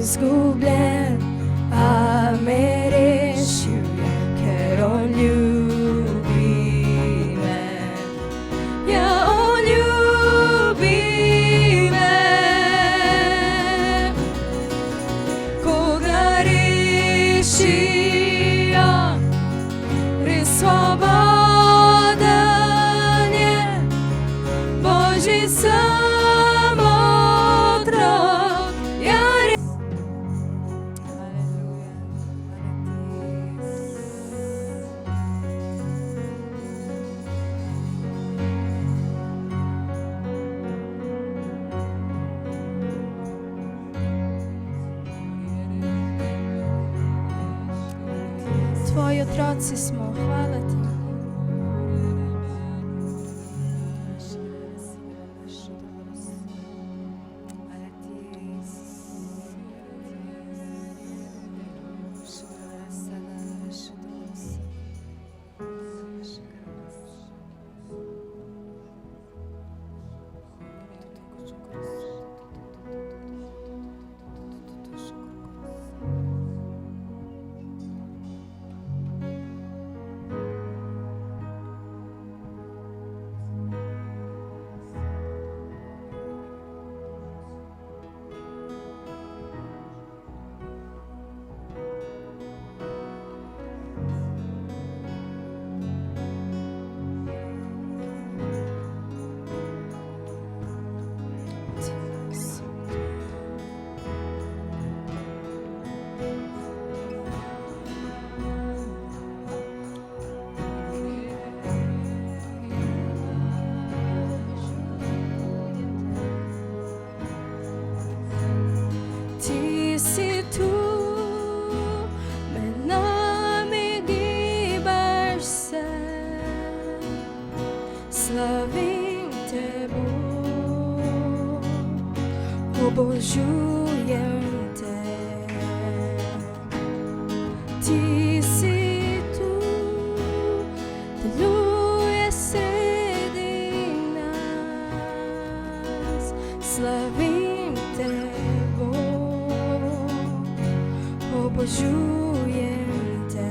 izgubljen, a me rešil je, ker on ljubi me. Ja, on ljubi me. Koga reši on, res svobodan je, Božji sam otrok. Ja, Tvoji otroci smo, hvala ti. Ti si tu, med nami gibaš se, slavim te, Bog, obožujem te. Ti si tu, deluje sredi nas, slavim te, obožujem te.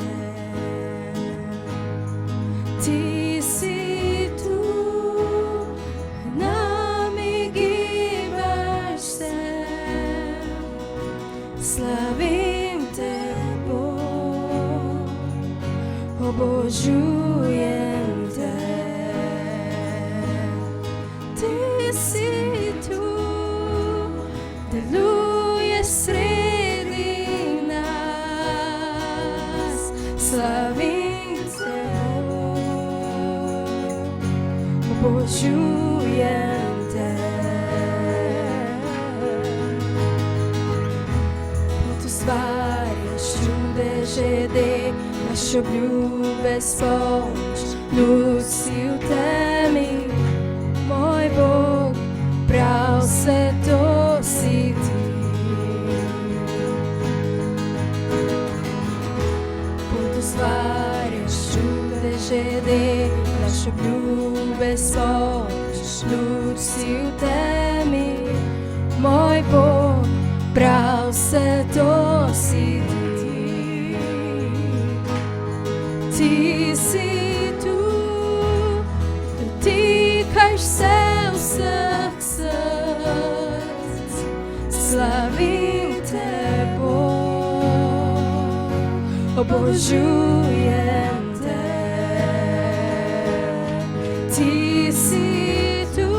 Ti si tu, nami gibaš se, slavim te, Bog, obožujem te. Ti si tu, deluje sredi nas, slavim te, obožujem te. Pot ustvarjaš čudeže, delaš obljube spolniš, luč si v temi, moj Bog, prav vse to si ti. Ustvarjaš čudeže, delaš obljube spolniš, luč si v temi, moj Bog, prav vse to si ti. Ti si tu, dotikaš se vseh src, slavim te, Bog, obožujem te. Ti si tu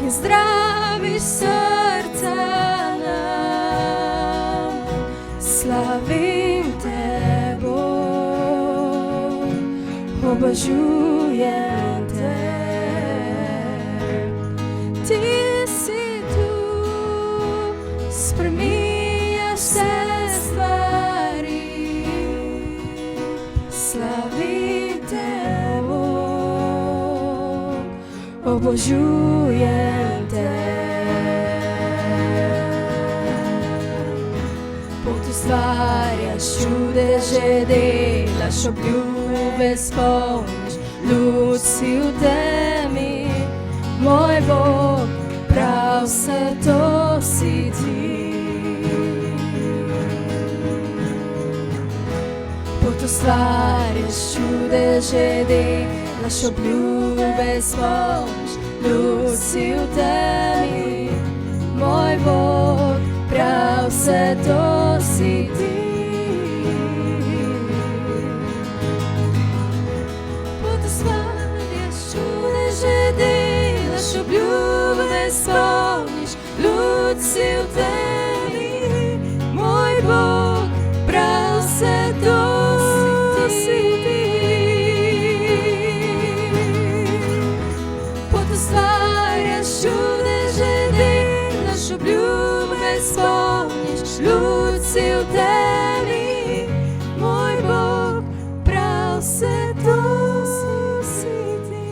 in zdraviš srca nam, slavim te, Bog, obožujem te. Ti si tu, spreminjaš vse stvari, slavim te, Bog, obožujem te. Pot ustvarjaš čudeže, delaš obljube spolniš, luč si v temi, moj Bog, prav vse to si ti. Potostvarjaš čudeže, delaš obljube spomniš, luč si v temi, moj Bog, prav vse to si ti. Potostvarjaš čudeže, delaš obljube spomniš, luč si v temi, moj Bog, prav vse to si ti. Potostvarjaš čudeže, delaš obljube spomniš, luč si v temi, moj Bog, prav vse to si ti.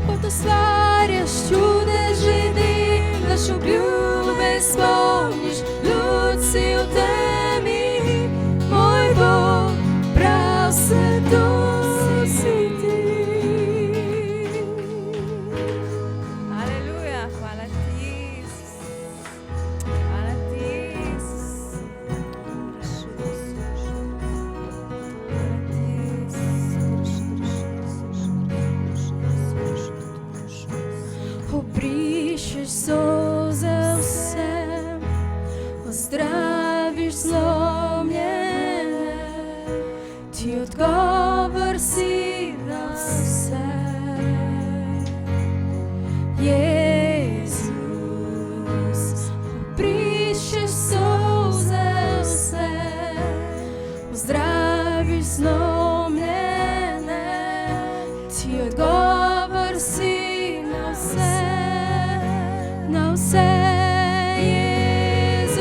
Potostvarjaš čudeže, delaš obljube spomniš, luč si v temi, moj Bog, prav vse to si ti. Aleluja, hvala ti, Isus. Hvala ti, Isus. Obrišeš solze vsem, ozdraviš zlomljene, ti odgovor si na vse. Jezus, obrišeš solze vsem, ozdraviš zlomljene, ti odgovor si na vse. Na vse, Jezus,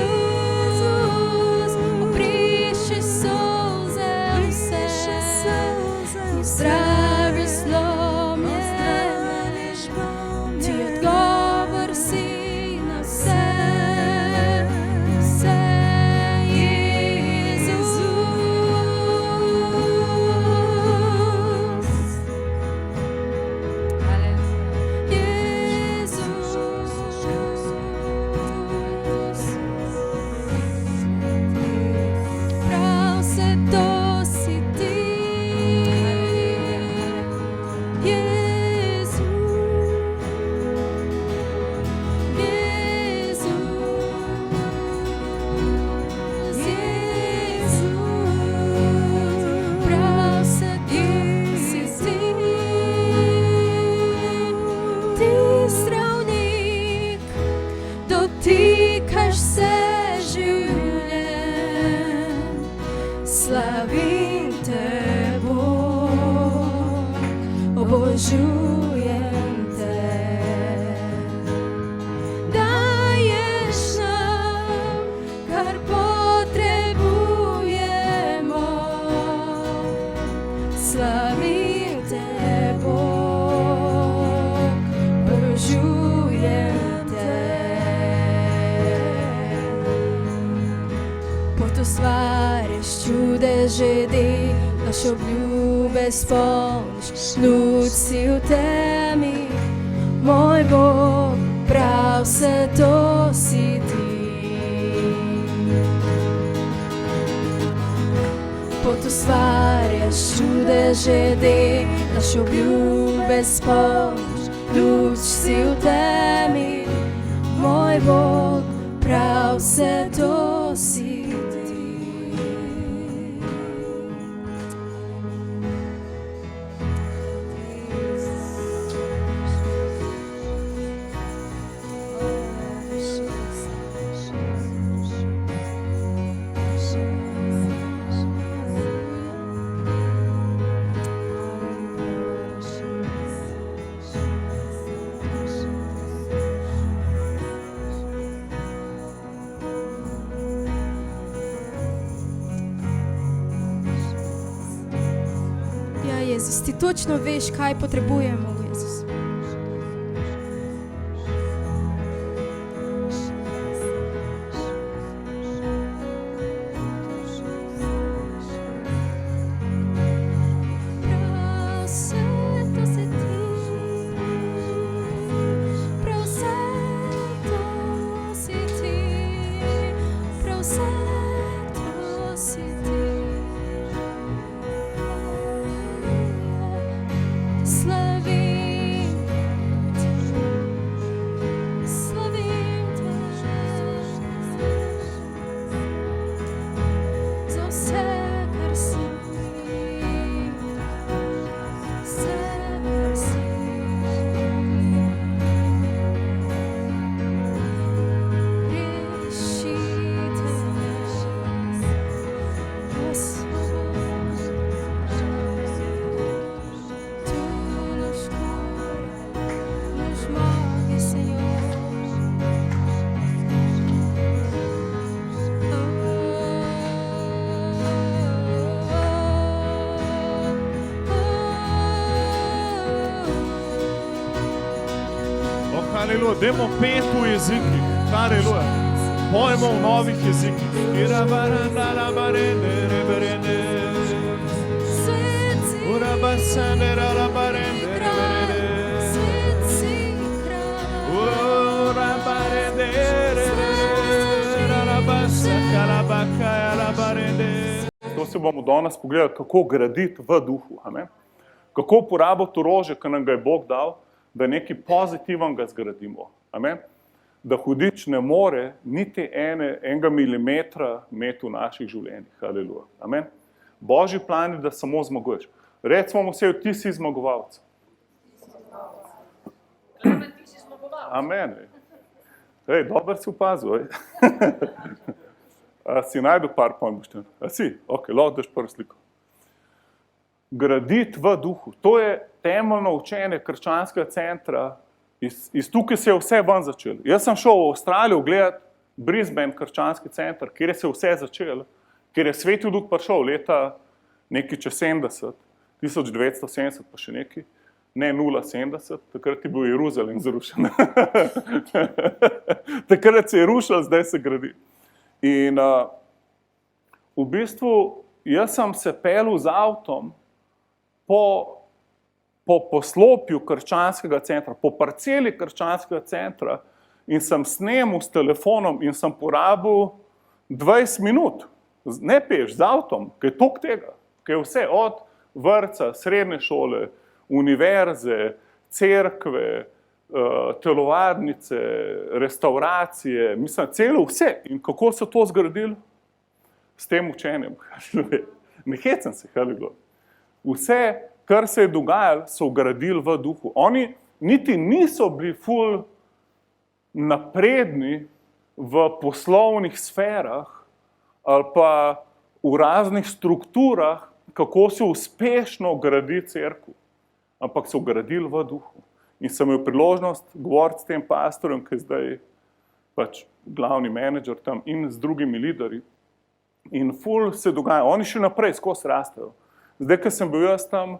obrišeš solze vse, zdraviš zlomljene, ti odgovor si na vse. Vse, Jezus. Prav vse to si ti, Jezus, Jezus, Jezus, prav vse to si ti, ti zdravnik, dotikaš se življenj, slavim te, Bog, obožujem te. Daješ nam, kar potrebujemo, slavim te, Bog, obožujem te. Potostvarjaš čudeže, delaš obljube spomniš, luč si v temi, moj Bog, prav vse to si ti. Potostvarjaš čudeže delaš, obljube spolniš, luč si v temi, moj Bog, prav vse to si ti. Jezus, ti točno veš, kaj potrebujemo, Jezus. Aleluja, dajmo pet v jezikih, aleluja, pojmo v novih jezikih. To se bomo danes pogledali, kako graditi v duhu, amen? Kako uporabiti orožje, ki nam ga je Bog dal, da nekaj pozitivnega zgradimo. Amen? Da hudič ne more niti enega milimetra imeti v naših življenjih. Aleluja. Amen? Božji plan je, da samo zmaguješ. Recimo mu vse, ti si zmagovalec. Amen. Ej, dober si opazil. Si najdu par pojmošten? Si? Ok, lahko daš prvo sliko. Graditi v duhu. To je temeljno učenje krščanskega centra. Iz tukaj se je vse ven začelo. Jaz sem šel v Avstralijo gledati Brisbane krščanski center, kjer je se vse začelo, kjer je Sveti Duh prišel leta nekaj čez 70, 1970 pa še nekaj, ne 070, takrat je bil Jeruzalem zrušen. Takrat se je rušil, zdaj se gradi. In v bistvu jaz sem se pelil z avtom po poslopju krščanskega centra, po parceli krščanskega centra in sem snemal s telefonom in sem porabil 20 minut, ne peš, z avtom, kaj je toliko tega, kaj je vse od vrtca, srednje šole, univerze, cerkve, telovadnice, restauracije, mislim, celo vse. In kako so to zgradili? S tem učenjem. Ne hecam se, haleluja. Vse, kar se je dogajalo, so gradili v duhu. Oni niti niso bili ful napredni v poslovnih sferah ali pa v raznih strukturah, kako se uspešno gradi cerkev, ampak so gradili v duhu. In sem imel priložnost govoriti s tem pastorjem, ki je zdaj pač glavni menedžer tam in z drugimi liderji. In ful se dogaja, oni še naprej skozi rastejo. Zdaj, ko sem bil jaz tam,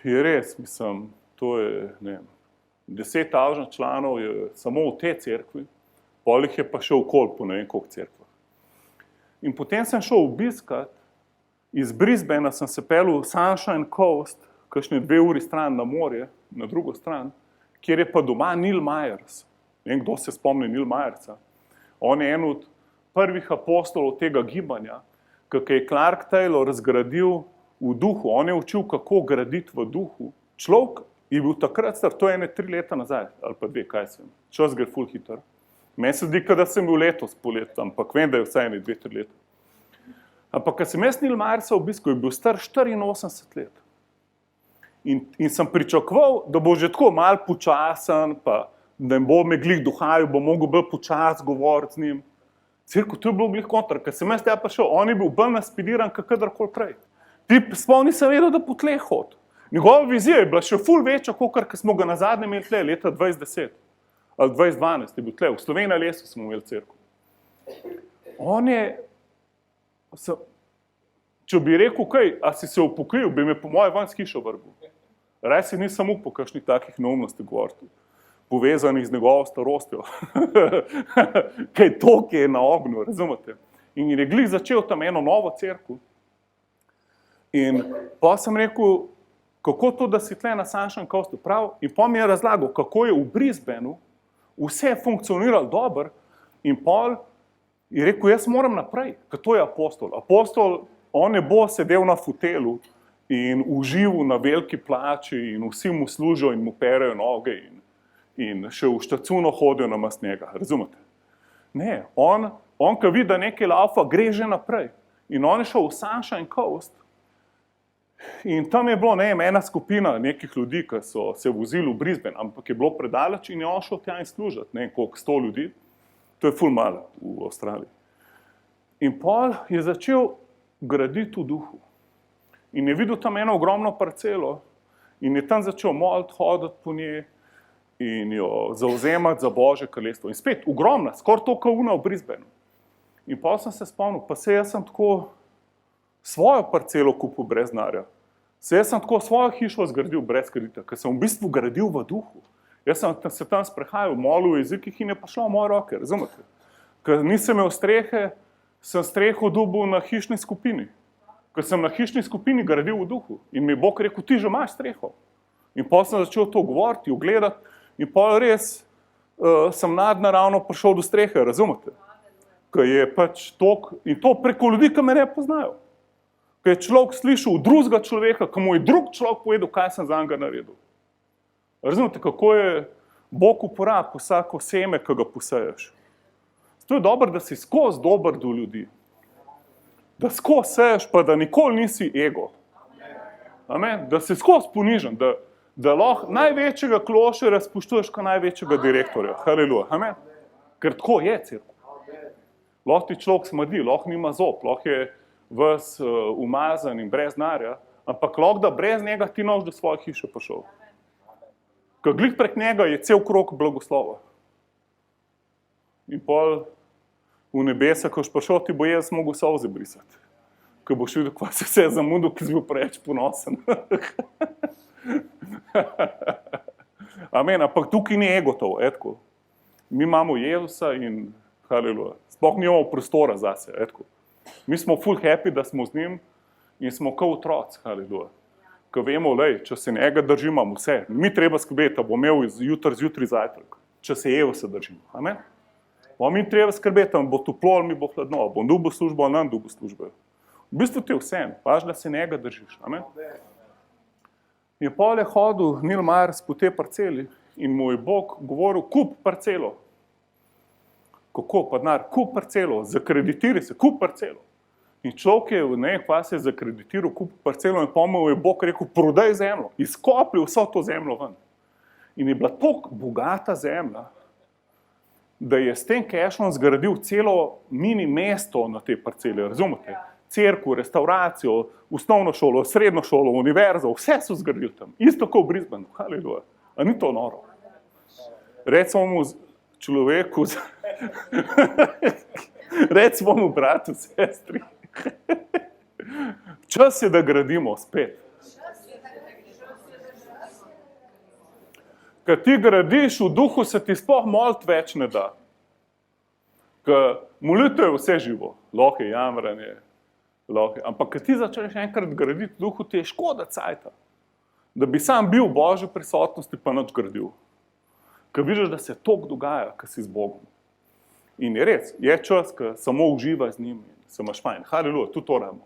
je res, mislim, to je, ne vem, 10 tavžnih članov je samo v tej cerkvi, pol jih je pa še okoli po ne vem koliko cerkvah. In potem sem šel obiskat, iz Brisbanea sem se pelil v Sunshine Coast, kakšne 2 uri stran na morje, na drugo stran, kjer je pa doma Neil Myers. Ne vem, kdo se spomni Neil Myersa. On je en od prvih apostolov tega gibanja, kako je Clark Taylor zgradil v duhu, on je učil, kako graditi v duhu. Človek je bil takrat star, to je 3 leta nazaj, ali pa 2, kaj sem. Čas gre ful hitro. Meni se zdi, da sem bil letos poleti, ampak vem, da je vsaj 2-3 leta. Ampak, ko sem jaz Neil Myersa obiskal, je bil star 84 let. In sem pričakoval, da bo že tako malo počasen, pa da bo me glih duhaju, bo mogel bolj počas govoriti z njim. Cirko, to je bilo glih kontra, ker sem jaz tja pa šel, on je bil bolj naspiriran, kot kadarkoli prej. Ti sploh nisem vedel, da po tleh hodi. Njegova vizija je bila še ful večja, kot smo ga nazadnje imeli tle, leta 2010 ali 2012 je bil tle, v Sloveniji lesu smo imeli cerkev. On je, če bi rekel, kaj, a si se upokojil, bi me po moje ven s hišo vrgel. Raj si nisem upal kakšnih takih neumnosti govoriti, povezanih z njegovo starostjo. Kaj to, ki je na ognju, razumete? In je glih začel tam eno novo cerkev. In pa sem rekel, kako to, da si tle na Sunshine Coastu prav, in pa mi je razlagal, kako je v Brisbaneu vse funkcioniralo dobro, in pol je rekel, jaz moram naprej, ker to je apostol. Apostol, on ne bo sedel na fotelu in užival na veliki plači in vsi mu služijo in mu perejo noge in še v štacuno hodijo namesto njega, razumete? Ne, on ko vidi, da nekaj laufa, gre že naprej. In on je šel v Sunshine Coast in tam je bilo, ne vem, ena skupina nekih ljudi, ki so se vozili v Brisbane, ampak je bilo predaleč in je on šel tja in služiti, ne vem, koliko 100 ljudi. To je ful malo v Avstraliji. In pol je začel graditi v duhu. In je videl tam eno ogromno parcelo in je tam začel moliti, hoditi po njej in jo zauzemati za Božje kraljestvo. In spet, ogromna, skoraj toliko una v Brisbaneu. In pol sem se spomnil, pa se jaz sem tako svojo parcelo kupil brez denarja. Jaz sem tako svojo hišo zgradil brez kredita, ker sem v bistvu gradil v duhu. Jaz sem se tam sprehajal, molil v jezikih in je pa šlo v moje roke, razumete? Ker nisem imel strehe, sem streho dobil na hišni skupini. Ker sem na hišni skupini gradil v duhu. In mi je Bog rekel, ti že imaš streho. In potem sem začel to govoriti, ogledati in potem res sem nadnaravno prišel do strehe, razumete? Ker je pač tok, in to preko ljudi, ki me ne poznajo. Ker je človek slišal drugega človeka, ki mu je drug človek povedal, kaj sem za njega naredil. Razumete, kako je Bog uporabil vsako seme, ki ga poseješ. To je dobro, da si skozi dober do ljudi. Da skozi seješ, pa da nikoli nisi ego. Amen? Da si skozi ponižen, da lahko največjega klošerja spoštuješ kot največjega direktorja. Haleluja. Amen? Ker tako je cerkev. Lahko ti človek smrdi, lahko nima zob, lahko je ves umazan in brez denarja, ampak lahko da brez njega ti noš do svoje hiše pošel. Ker glih prek njega je cel krog blagoslova. In pol v nebesa, ko boš prišel, ti bo jaz mogel solze brisati. Ker boš videl, kva se vse zamudil, ki si bil preveč ponosen. Amen, ampak tukaj ni egotov, etko. Mi imamo Jezusa in haleluja. Sploh nimamo prostora zase, etko. Mi smo full happy, da smo z njim in smo kot otroci, haleluja. Ko vemo, lej, če se njega držimo, vse. Mi treba skrbeti, da bo imel zjutraj zajtrk, če se Jezusa držimo. Amen? Mi treba skrbeti, da bo toplo ali mi bo hladno, bom dobil službo ali nam dobil službo. V bistvu ti je vse, važno, da se njega držiš. Amen? In pol je hodil Neil Myers po tej parceli in mu je Bog govoril, kup parcelo. Kako pa denar? Kup parcelo, zakreditiri se, kup parcelo. In človek je, ne vem, kva se je zakreditiral, kup parcelo in pomel je Bog rekel, prodaj zemljo, izkopi vso to zemljo ven. In je bila toliko bogata zemlja, da je s tem cashom zgradil celo mini mesto na tej parceli, razumete? Cerkev, restauracijo, osnovno šolo, srednjo šolo, univerzo, vse so zgradili tam. Isto kot v Brisbaneu, haleluja. A ni to noro? Recimo mu človeku, recimo mu bratu, sestri. Čas je, da gradimo spet. Kad ti gradiš v duhu, se ti sploh moliti več ne da. Ker molitev je vse živo, lahko je jamranje, ampak kad ti začneš enkrat graditi v duhu, ti je škoda cajta, da bi sam bil v Božji prisotnosti pa nič gradil. Ker vidiš, da se toliko dogaja, kad si z Bogom. In je res, je čas, ko samo uživaj z njim, se imaš fajn. Haleluja, tudi to rabimo.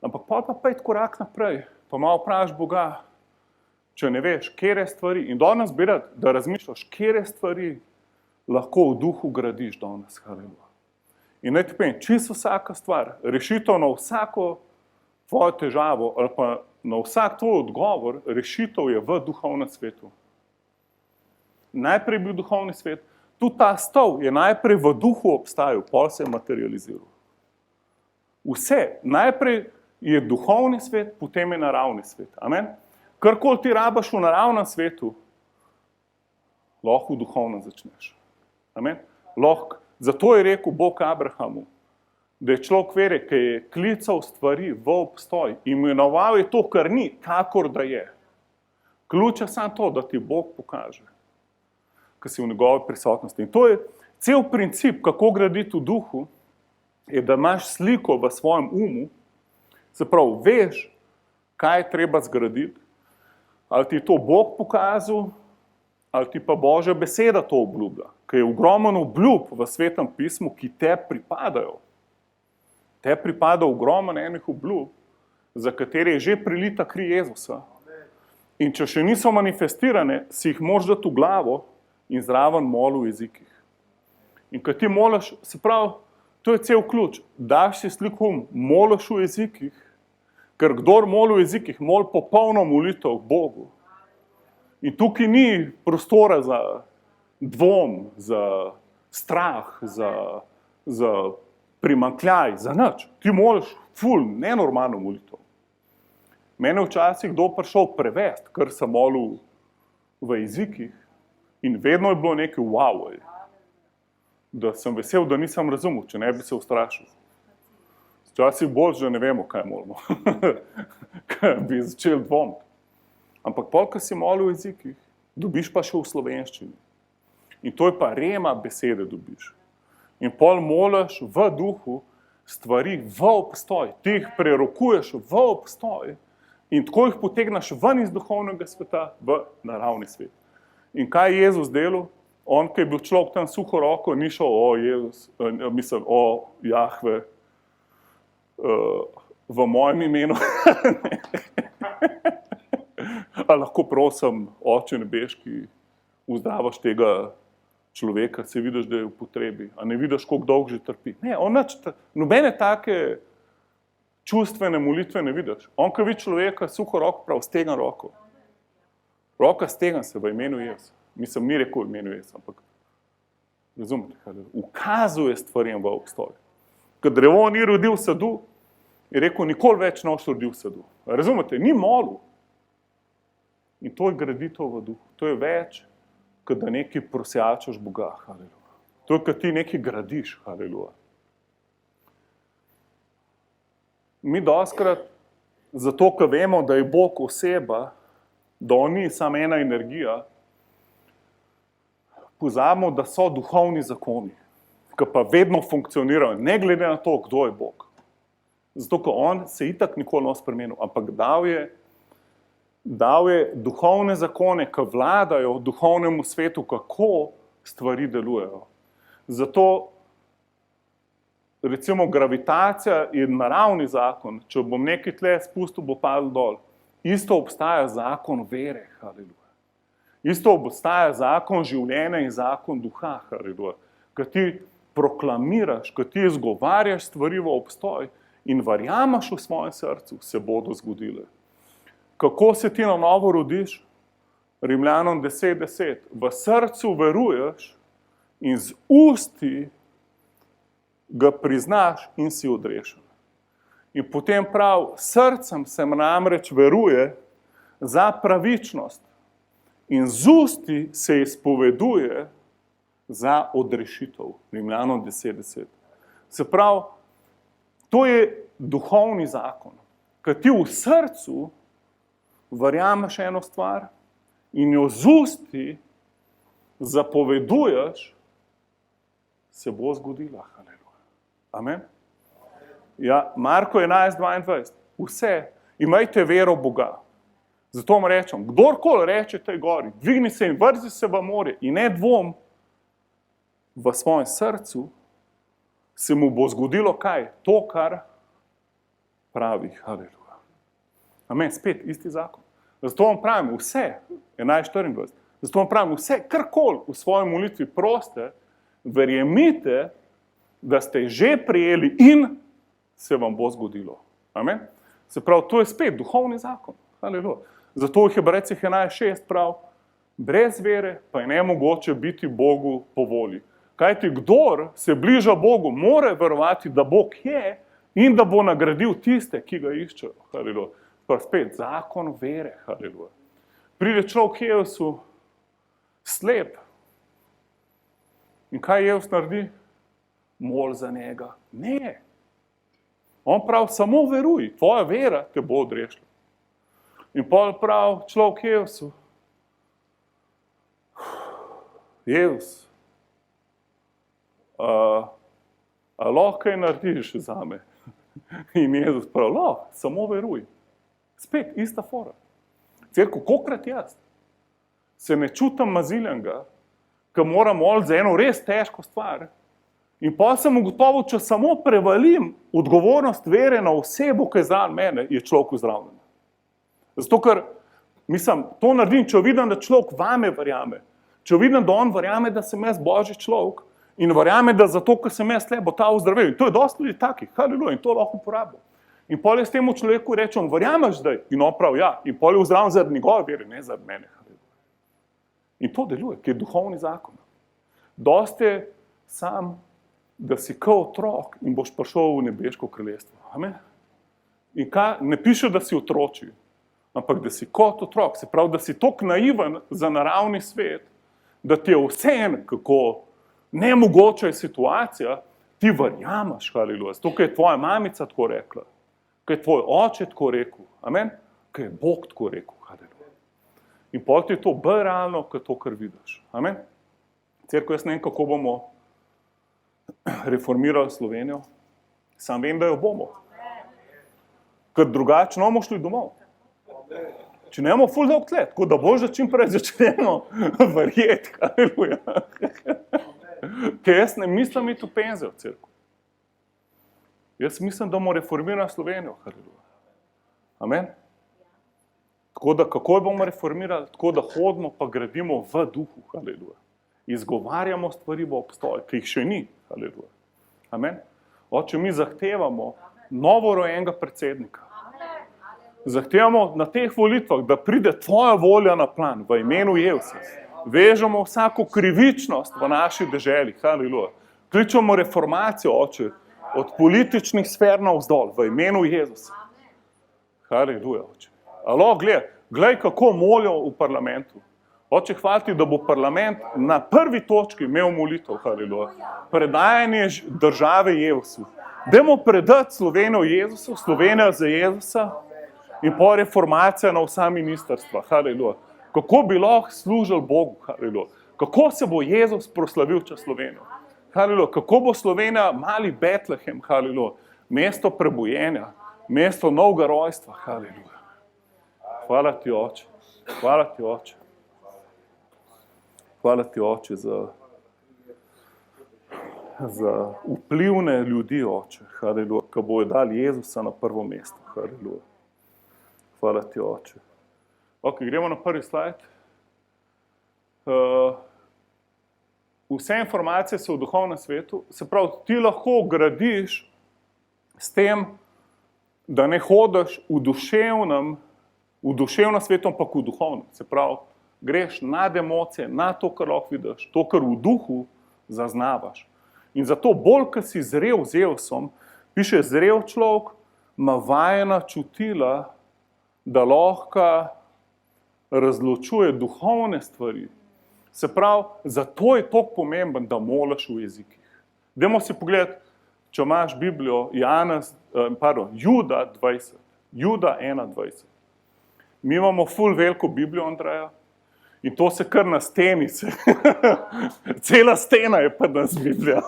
Ampak pa 5 korak naprej, pa malo vprašaj Boga, če ne veš, kere stvari. In danes bi rad, da razmišljaš, kere stvari lahko v duhu gradiš danes. Haleluja. In naj ti povem, čisto vsaka stvar, rešitev na vsako tvojo težavo ali pa na vsak tvoj odgovor, rešitev je v duhovnem svetu. Najprej je bil duhovni svet, tudi ta stol je najprej v duhu obstajal, pol se je materializiral. Vse, najprej je duhovni svet, potem je naravni svet. Amen? Karkoli ti rabaš v naravnem svetu, lahko v duhovnem začneš. Amen? Lahko. Zato je rekel Bog Abrahamu, da je človek vere, ki je klical stvari v obstoj, imenoval je to, kar ni, kakor da je. Ključ je samo to, da ti Bog pokaže, ko si v njegovi prisotnosti. In to je cel princip, kako graditi v duhu, je, da imaš sliko v svojem umu, se pravi, veš, kaj je treba zgraditi, ali ti je to Bog pokazal, ali ti pa Božja beseda to obljublja. Ker je ogromno obljub v Svetem pismu, ki te pripadajo. Te pripada ogromno enih obljub, za katere je že prilita kri Jezusa. In če še niso manifestirane, si jih moraš dati v glavo in zraven moli v jezikih. In ko ti moliš, se pravi, to je cel ključ. Daš si sliko, moliš v jezikih, ker kdor moli v jezikih, moli popolno molitev k Bogu. In tukaj ni prostora za dvom, za strah, za primanjkljaj, za nič. Ti moliš ful, nenormalno molitev. Mene včasih kdo prišel prevesti, kar sem molil v jezikih, in vedno je bilo nekaj wow, da sem vesel, da nisem razumel, če ne bi se ustrašil. Včasih bolj, že ne vemo, kaj molimo, kaj bi začel dvomiti. Ampak pol, ko si molil v jezikih, dobiš pa še v slovenščini. In to je pa rema besede dobiš. In pol moliš v duhu stvari v obstoj. Ti jih prerokuješ v obstoj in tako jih potegneš ven iz duhovnega sveta v naravni svet. In kaj je Jezus delal? On, ki je bil človek tam suho roko, ni šel, Jahve, v mojem imenu. A lahko prosim, Oče nebeški, vzdravaš tega človeka, se vidiš, da je v potrebi, a ne vidiš, koliko dolgo že trpi. Ne, nobene take čustvene molitve ne vidiš. On, ko vidi človeka suho roko, prav, stegam roko. Roka stegam se v imenu Jezusa. Mislim, ni rekel v imenu Jezusa, ampak razumete, ukazuje stvarem v obstoj. Ko drevo ni rodil v sadu, je rekel, nikoli več ne boš rodil v sadu. Razumete, ni molil. In to je graditev v duhu. To je več, kot da nekaj prosjačaš Boga. Haleluja. To je, kot ti nekaj gradiš. Haleluja. Mi dostikrat, zato, ker vemo, da je Bog oseba, da on ni samo ena energija, pozabimo, da so duhovni zakoni, ki pa vedno funkcionirajo, ne glede na to, kdo je Bog. Zato, ker on se itak nikoli ne spremenil, ampak dal je duhovne zakone, ki vladajo duhovnemu svetu, kako stvari delujejo. Zato, recimo, gravitacija je naravni zakon. Če bom nekaj tle spustil, bo padel dol. Isto obstaja zakon vere, haleluja. Isto obstaja zakon življenja in zakon duha, haleluja. Ko ti proklamiraš, ko ti izgovarjaš stvari v obstoj in verjameš v svojem srcu, se bodo zgodile. Kako se ti na novo rodiš? Rimljanom 10:10. V srcu veruješ in z usti ga priznaš in si odrešen. In potem prav, srcem se namreč veruje za pravičnost in z usti se izpoveduje za odrešitev. Rimljanom 10:10. Se pravi, to je duhovni zakon. Ko ti v srcu verjameš eno stvar in jo z usti zapoveduješ, se bo zgodila. Haleluja. Amen? Ja, Marko 11:22. Vse, imejte vero v Boga. Zato vam rečem, kdorkoli reče tej gori, dvigni se in vrzi se v morje in ne dvom v svojem srcu, se mu bo zgodilo kaj? To, kar pravi. Haleluja. Amen, spet isti zakon. Zato vam pravim vse, 11.24, zato vam pravim vse, karkoli v svoji molitvi proste, verjemite, da ste že prijeli in se vam bo zgodilo. Amen. Se pravi, to je spet duhovni zakon. Haleluja. Zato v Hebrejcih 11.6 pravi, brez vere pa je nemogoče biti Bogu po volji. Kajti kdor se bliža Bogu, mora verovati, da Bog je in da bo nagradil tiste, ki ga iščejo. Haleluja. Pa spet zakon vere. Haleluja. Pride človek k Jezusu slep. In kaj Jezus naredi? Mol za njega. Ne. On pravi, samo veruj, tvoja vera te bo odrešila. In pol pravi človek Jezusu, Jezus, a lahko kaj narediš za me? In Jezus pravi, lahko, samo veruj. Spet, ista fora. Cerkev, kolikrat jaz se ne čutim maziljenega, ko moram moliti za eno res težko stvar. In pa sem ugotovil, če samo prevalim odgovornost vere na osebo, ki je zraven mene, je človek uzdravljen. Zato, ker, mislim, to naredim, če vidim, da človek vame verjame. Če vidim, da on verjame, da sem jaz Božji človek in verjame, da zato, ker sem jaz bo ta ozdravil. In to je dosti ljudi takih, haleluja, in to lahko uporabim. In pol jaz temu človeku rečem, verjameš zdaj? In on pravi, ja. In pol je uzdravljen zaradi njegove vere, ne zaradi mene. In to deluje, ki je duhovni zakon. Dosti je sam, da si kot otrok in boš prišel v nebeško kraljestvo. Amen. In kaj, ne piše, da si otroči, ampak da si kot otrok. Se pravi, da si toliko naiven za naravni svet, da ti je vseeno, kako nemogoča je situacija, ti verjamaš, haleluja. Zato, ker je tvoja mamica tako rekla, ker je tvoj oče tako rekel, amen, ker je Bog tako rekel, haleluja. In pol ti je to bolj realno, kot to, kar vidiš. Amen. Cerkev, jaz ne vem, kako bomo reformirali Slovenijo. Sam vem, da jo bomo. Ker drugače ne bomo šli domov. Če ne bomo ful dolg let, tako da boš čim prej začnemo verjeti, haleluja. Ker jaz ne mislim iti v penzijo, cerkev. Jaz mislim, da bomo reformirali Slovenijo, haleluja. Amen. Tako da, kako jo bomo reformirali? Tako da hodimo pa gradimo v duhu, haleluja. Izgovarjamo stvari v obstoj, ki jih še ni, haleluja. Amen. Oče, mi zahtevamo novorojenega predsednika. Zahtevamo na teh volitvah, da pride tvoja volja na plan v imenu Jezusa. Vežemo vsako krivičnost v naši deželi, haleluja. Kličemo reformacijo, oče, od političnih sfer navzdol v imenu Jezusa. Haleluja, oče. Alo, glej, kako molijo v parlamentu. Oče, hvala ti, da bo parlament na prvi točki imel molitev, haleluja. Predajanje države Jezusu. Dajmo predati Slovenijo Jezusu, Slovenija za Jezusa in po reformacija na vsa ministrstva, haleluja. Kako bi lahko služil Bogu, haleluja. Kako se bo Jezus proslavil čez Slovenijo, haleluja. Kako bo Slovenija mali Betlehem, haleluja. Mesto prebujenja, mesto novega rojstva, haleluja. Hvala ti, oče. Hvala ti, oče. Hvala ti, oče, za vplivne ljudi, oče, haleluja, ki bojo dali Jezusa na prvo mesto, haleluja. Hvala ti, oče. Ok, gremo na prvi slajd. Vse informacije so v duhovnem svetu, se pravi, ti lahko gradiš s tem, da ne hodiš v duševnem svetu, ampak v duhovnem. Se pravi, greš nad emocije, na to, kar lahko vidiš, to, kar v duhu zaznavaš. In zato bolj, ko si zrel z Jezusom, piše, zrel človek ima vajena čutila, da lahko razločuje duhovne stvari. Se pravi, zato je toliko pomemben, da moliš v jezikih. Dajmo si pogledati, če imaš Biblijo, Juda 20, Juda 21. Mi imamo ful veliko Biblijo, Andreja, in to se kar na steni. Cela stena je pa nas Biblija.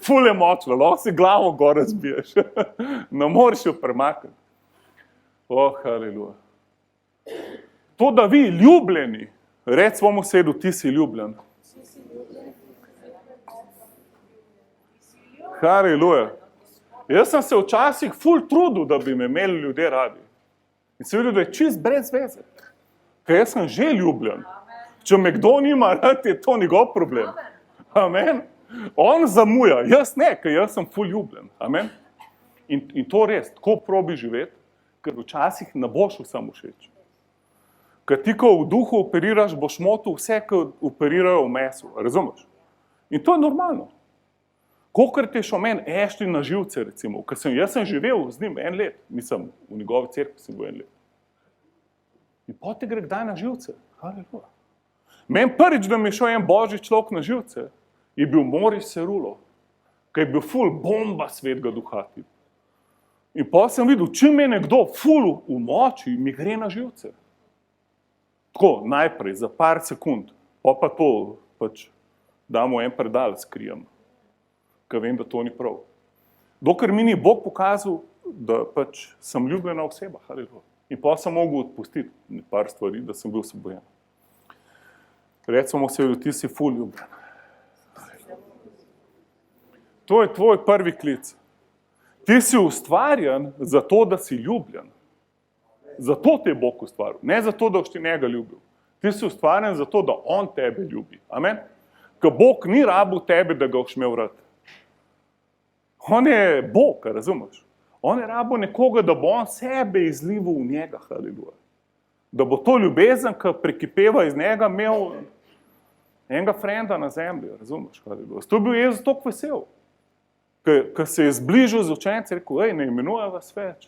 Ful je močno, lahko si glavo gor razbiješ. Ne moreš jo premakniti. Haleluja. To, da vi ljubljeni, reci svojemu sosedu, ti si ljubljen. Haleluja. Jaz sem se včasih ful trudil, da bi me imeli ljudje radi. In sem videl, da je čist brez veze. Ker jaz sem že ljubljen. Če me kdo nima rad, je to njegov problem. Amen. On zamuja, jaz ne, ker jaz sem ful ljubljen. Amen. In to res, tako probi živeti, ker včasih ne boš vsem všeč. Ker ti, ko v duhu operiraš, boš motil vse, ki operirajo v mesu. Razumeš? In to je normalno. Kolikor te še meni Ashley na živce, recimo, ker jaz sem živel z njim 1 let, mislim, v njegovi cerkvi sem bil 1 let. In potem te gre kdaj na živce. Haleluja. Meni prvič, da mi je šel en božji človek na živce, je bil Moris Cerulo, ki je bil ful bomba svetega duha. In potem sem videl, čim je nekdo ful v moči, mi gre na živce. Tako, najprej, za par sekund, pa to pač damo en predal, skrijem, ker vem, da to ni prav. Dokler mi ni Bog pokazal, da pač sem ljubljena oseba, haleluja. In pa sem mogel odpustiti par stvari, da sem bil obojen. Recimo se, ti si ful ljubljen. To je tvoj prvi klic. Ti si ustvarjen zato, da si ljubljen. Zato te je Bog ustvaril. Ne zato, da boš ti njega ljubil. Ti si ustvarjen zato, da on tebe ljubi. Amen? Ker Bog ni rabil tebe, da ga boš imel rad. On je Bog, razumeš? On je rabil nekoga, da bo on sebe izlival v njega. Haleluja. Da bo to ljubezen, ki prekipeva iz njega, imel enega frenda na zemlji. Razumeš? Haleluja. To je bil Jezus toliko vesel. Ker se je zbližil z učenci, rekel, ne imenuje vas več.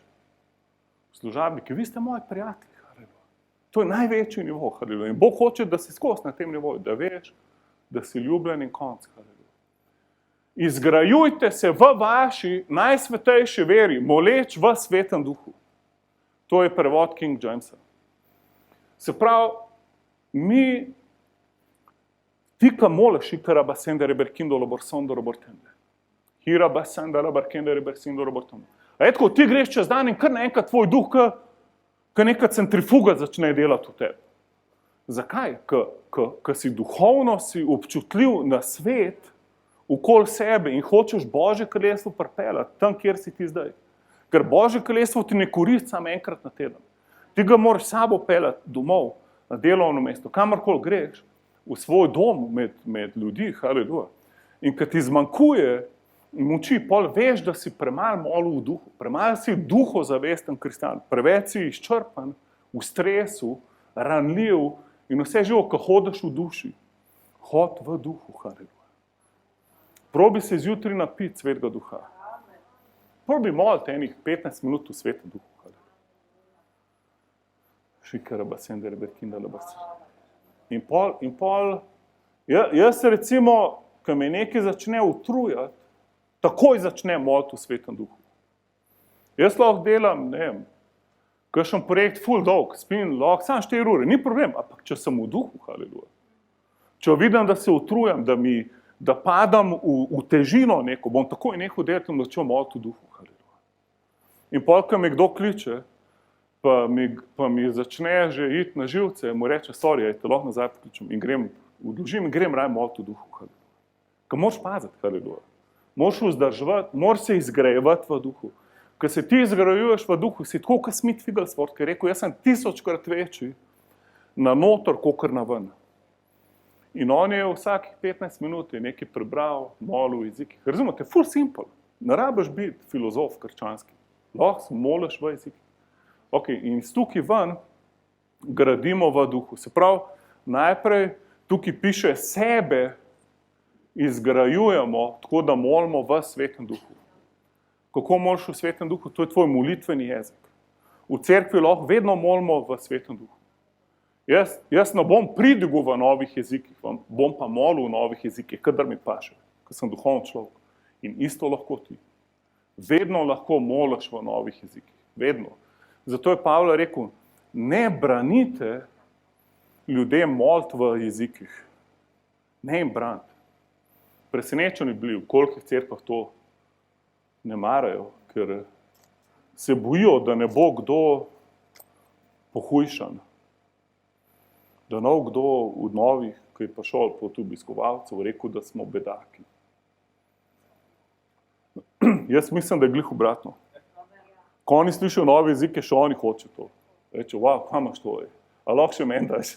Služabniki, vi ste moji prijatelji. Haleluja. To je največji nivo. Haleluja. In Bog hoče, da si skozi na tem nivoju, da veš, da si ljubljen in konc. Haleluja. Izgrajujte se v vaši najsvetejši veri, moleč v svetem duhu. To je prevod King Jamesa. Se pravi, ti, ki moleš, ikara basendere berkindo loborsondo robortende. Hira basendere berkendere bersindo robortende. Tako, ti greš čez dan in kar naenkrat tvoj duh, ki neka centrifuga začne delati v tebi. Zakaj? Ker si duhovno, si občutljiv na svet, okoli sebe in hočeš Božje kraljestvo pripeljati tam, kjer si ti zdaj. Ker Božje kraljestvo ti ne koristi samo enkrat na teden. Ti ga moraš sabo peljati domov, na delovno mesto, kamorkoli greš, v svoj dom med ljudi, haleluja. In kad ti zmanjkuje moči, pol veš, da si premalo molil v duhu, premalo si duhozavesten kristjan, preveč si izčrpan, v stresu, ranljiv in vse živo, ko hodiš v duši. Hod v duhu, haleluja. Probi se zjutraj napiti svetega duha. Probi moliti enih 15 minut v svetem duhu. Šikara basendere berkinda labasendere. In pol, jaz recimo, ko me nekaj začne utrujati, takoj začnem moliti v svetem duhu. Jaz lahko delam, ne vem, kakšen projekt ful dolg, spim lahko samo 4 ure, ni problem, ampak če sem v duhu, haleluja. Če vidim, da se utrujam, da padam v težino neko, bom takoj nehal delati in začel moliti v duhu, haleluja. In pol, ko me kdo kliče, pa mi začne že iti na živce, mu reče, sorry, te lahko nazaj pokličem in grem, odložim in grem raje moliti v duhu, haleluja. Ker moraš paziti, haleluja. Moraš vzdrževati, moraš se izgrajevati v duhu. Ker se ti izgrajuješ v duhu, si tako, kot Smith Wigglesworth, ki je rekel, jaz sem 1000-krat večji na noter, kakor na ven. In on je vsakih 15 minut nekaj prebral, molil v jezikih. Razumete, ful simple. Ne rabiš biti filozof krščanski. Lahko se moliš v jezikih. Okay, in tukaj ven gradimo v duhu. Se pravi, najprej tukaj piše sebe izgrajujemo, tako da molimo v svetem duhu. Kako moliš v svetem duhu? To je tvoj molitveni jezik. V cerkvi lahko vedno molimo v svetem duhu. Jaz ne bom pridigal v novih jezikih, bom pa molil v novih jezikih, kadar mi paše, ker sem duhovni človek. In isto lahko ti. Vedno lahko moliš v novih jezikih. Vedno. Zato je Pavle rekel, ne branite ljudem moliti v jezikih. Ne jim branite. Presenečeni bili, v kolikih cerkvah to ne marajo, ker se bojijo, da ne bo kdo pohujšan. Da ne bo kdo v novih, ki je pa šel pod obiskovalcev, rekel, da smo bedaki. Jaz mislim, da je glih obratno. Ko oni slišijo nove jezike, še oni hoče to. Reče, wow, kaj imaš to? A lahko še meni daš?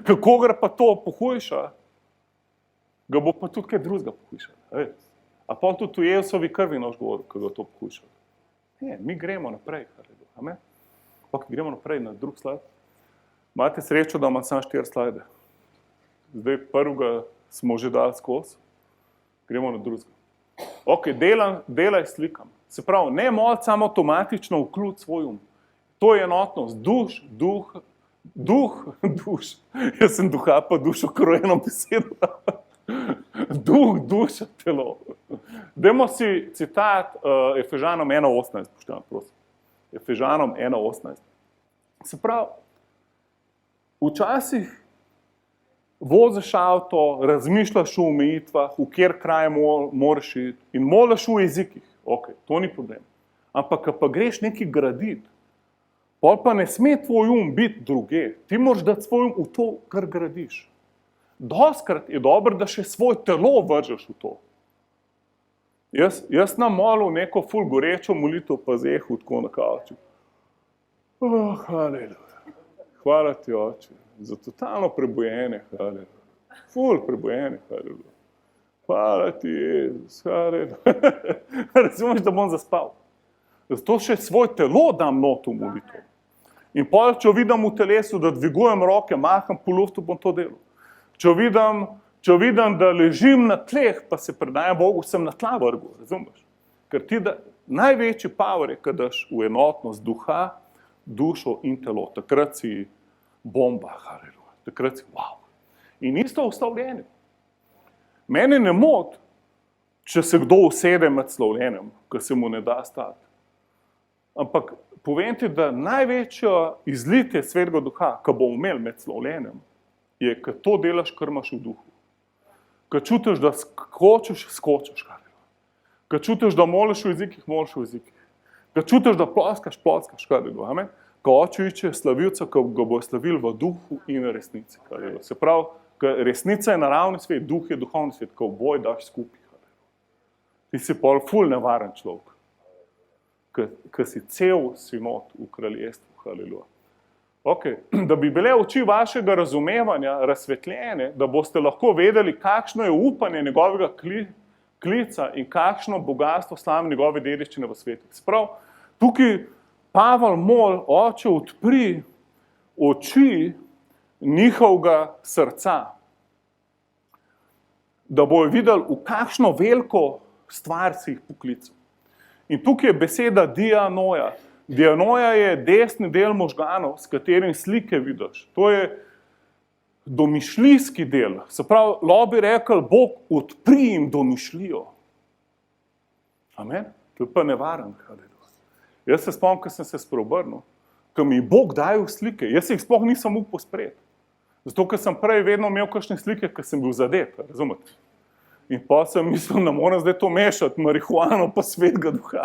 Kako ga pa to pohujša, ga bo pa tudi kaj drugega pohujšal. A pa tudi v Jezusovi krvi naš govoril, ko ga to pohujšal. Ne, mi gremo naprej. Amen. Pa gremo naprej na drug slajd. Imate srečo, da imam samo 4 slajde. Zdaj prvega smo že dali skozi. Gremo na drugega. Ok, delaj slikam. Se pravi, ne moč samo avtomatično vključ svoj um. To je enotnost. Duš. Jaz sem duha pa dušo krojeno besedo. Duša, telo. Dajmo si citat Efežanom 1.18, pošteno, prosim. Efežanom 1.18. Se pravi, včasih voziš avto, razmišljaš o omejitvah, v kjer kraj moraš iti in moliš v jezikih. Ok, to ni problem. Ampak, pa greš nekaj graditi, pol pa ne sme tvoj biti druge. Ti moraš dati svoj v to, kar gradiš. Doskrat je dobro, da še svoj telo vržeš v to. Jaz nam molil neko ful gorečo molitev pa zehu tako na kavču. Haleluja. Hvala ti, oče, za totalno prebojenje, haleluja. Ful prebojenje, haleluja. Hvala ti, Jezus, haleluja. Razumeš, da bom zaspal. Zato še svoj telo dam not v molitev. In pol, če vidim v telesu, da dvigujem roke, maham po luftu, bom to delal. Če vidim, da ležim na tleh, pa se predajam Bogu, sem na tla vrgu, razumeš? Ker ti največji power je, kad daš v enotnost duha, dušo in telo. Takrat si bomba, haleluja. Takrat si wow. In isto v slavljenju. Mene ne moti, če se kdo usede med slavljenjem, ko se mu ne da stati. Ampak povem ti, da največjo izlitje svetega duha, ko bo imel med slavljenjem, je, ko to delaš, kar imaš v duhu. Ko čutiš, da skočiš, ko čutiš, da moliš v jezikih, moliš v jezikih. Ko čutiš, da ploskaš, haleluja. Ko oče išče slavilca, ko ga bo slavil v duhu in resnici. Haleluja. Se pravi, resnica je naravni svet, duh je duhovni svet, ko oboje daš skupaj. Ti si pol ful nevaren človek. Ko si cel si not v kraljestvu. Haleluja. Ok, da bi bile oči vašega razumevanja razsvetljene, da boste lahko vedeli, kakšno je upanje njegovega klica in kakšno bogatstvo slave njegove dediščine v svetu. Sprav, tukaj Pavel mol, oče, odpri oči njihovega srca, da bojo videli, v kakšno veliko stvar si jih poklical. In tukaj je beseda dianoja. Dianoja je desni del možganov, s katerim slike vidiš. To je domišljijski del. Se pravi, lahko bi rekel, Bog odpri jim domišljijo. Amen? To je pa nevaren. Jaz se spomnim, ko sem se spreobrnil, ko mi Bog daje slike. Jaz jih sploh nisem upal sprejeti. Zato, ker sem prej vedno imel kakšne slike, ko sem bil zadet. Razumete? In pa sem mislil, da moram zdaj to mešati, marihuano pa svetega duha.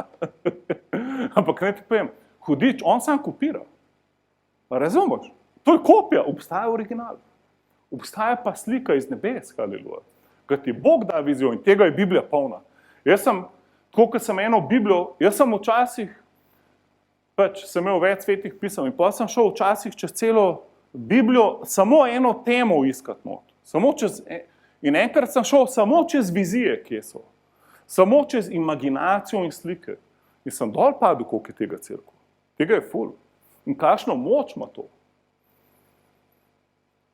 Ampak ne ti povem, hudič, on sam kopira. Razumeš? To je kopija, obstaja original. Obstaja pa slika iz nebes, haleluja. Ker ti Bog da vizijo in tega je Biblija polna. Jaz sem, tako kot sem eno Biblijo, jaz sem včasih, sem imel več svetih pisem in pa sem šel včasih čez celo Biblijo samo eno temo iskati not. In enkrat sem šel samo čez vizije, kje so. Samo čez imaginacijo in slike. In sem dol padel, koliko je tega cirkva. Tega je ful. In kakšno moč ima to.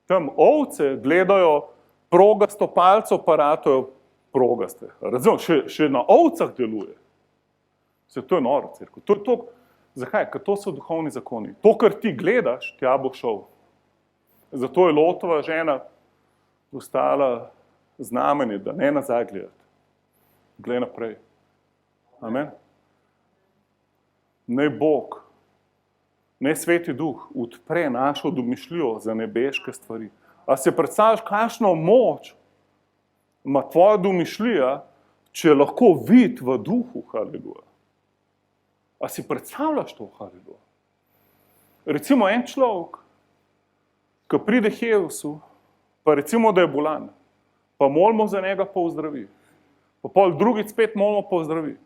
Tam ovce gledajo progasto palco, pa ratajo progaste. Razumem, še na ovcah deluje. To je noro cirkev. To je to, zakaj? Ker to so duhovni zakoni. To, kar ti gledaš, tja bo šel. Zato je Lotova žena ostala znamenje, da ne nazaj gledati. Glej naprej. Amen. Naj Bog, naj Sveti Duh odpre našo domišljijo za nebeške stvari. A se predstavljaš, kakšno moč ima tvoja domišljija, če lahko vidi v duhu, haleluja. A si predstavljaš to, haleluja? Recimo en človek, ko pride k Jezusu, pa recimo, da je bolan, pa molimo za njega, pa ozdravi. Pa pol drugič spet moramo pozdraviti.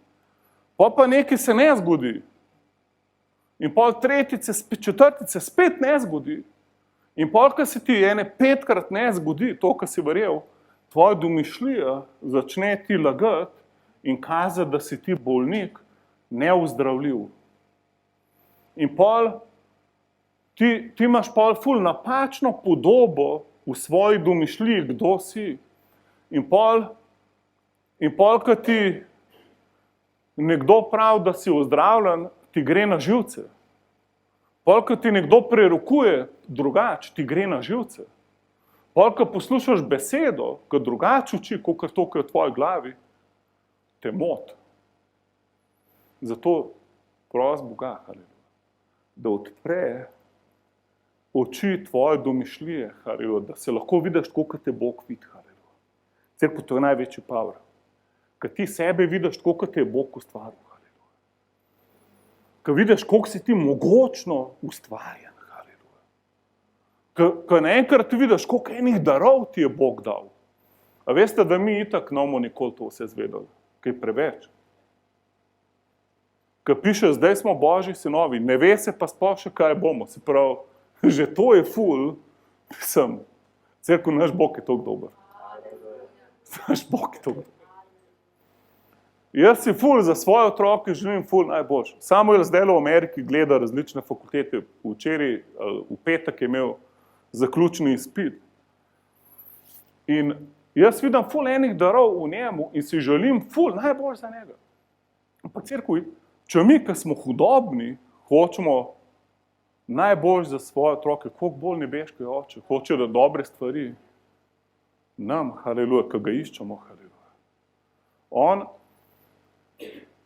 Pa nekaj se ne zgodi. In pol tretjič, četrtič se spet ne zgodi. In pol, ko se ti ene 5krat ne zgodi to, kar si verjel, tvoja domišljija začne ti lagati in kazati, da si ti bolnik, neuzdravljiv. In pol, ti imaš pol ful napačno podobo v svoji domišljiji, kdo si. In pol, ko ti nekdo pravi, da si ozdravljen, ti gre na živce. Pol, ko ti nekdo prerokuje drugače, ti gre na živce. Pol, ko poslušaš besedo, ko drugače uči, kot to, kar je v tvoji glavi, te moti. Zato prosi Boga, da odpre oči tvoje domišljije, da se lahko vidiš tako, kot te Bog vidi. Cerkev, to je največji power. Ko ti sebe vidiš tako, kot te je Bog ustvaril. Ko vidiš, koliko si ti mogočno ustvarjen. Ko naenkrat vidiš, koliko enih darov ti je Bog dal. A veste, da mi itak ne bomo nikoli to vse zvedeli, kaj preveč. Ko piše, zdaj smo Božji sinovi, ne ve se pa sploh še, kaj bomo. Se pravi, že to je ful, cerkev, naš Bog je toliko dober. Naš Bog je toliko dober. Jaz si ful za svoje otroke želim ful najboljše. Samuel zdaj v Ameriki gleda različne fakultete. Včeraj, v petek je imel zaključni izpit. In jaz vidim ful enih darov v njemu in si želim ful najbolj za njega. Ampak cerkev, če mi, ki smo hudobni, hočemo najbolj za svoje otroke, koliko bolj nebeški oče, hoče da dobre stvari nam, haleluja, ki ga iščemo, haleluja.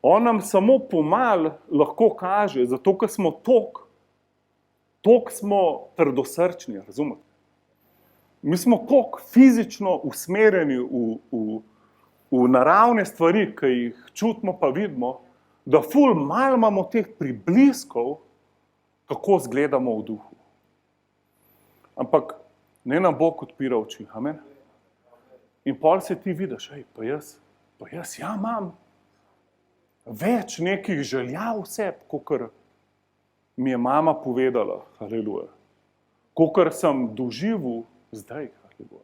On nam samo pomal lahko kaže, zato ker smo toliko smo trdosrčni, razumete? Mi smo toliko fizično usmerjeni v naravne stvari, ki jih čutimo pa vidimo, da ful malo imamo teh pribliskov, kako zgledamo v duhu. Ampak ne nam Bog odpira oči, amen? In pol se ti vidiš, pa jaz ja imam več nekih želja v sebi, kakor mi je mama povedala, haleluja. Kakor sem doživel zdaj, haleluja.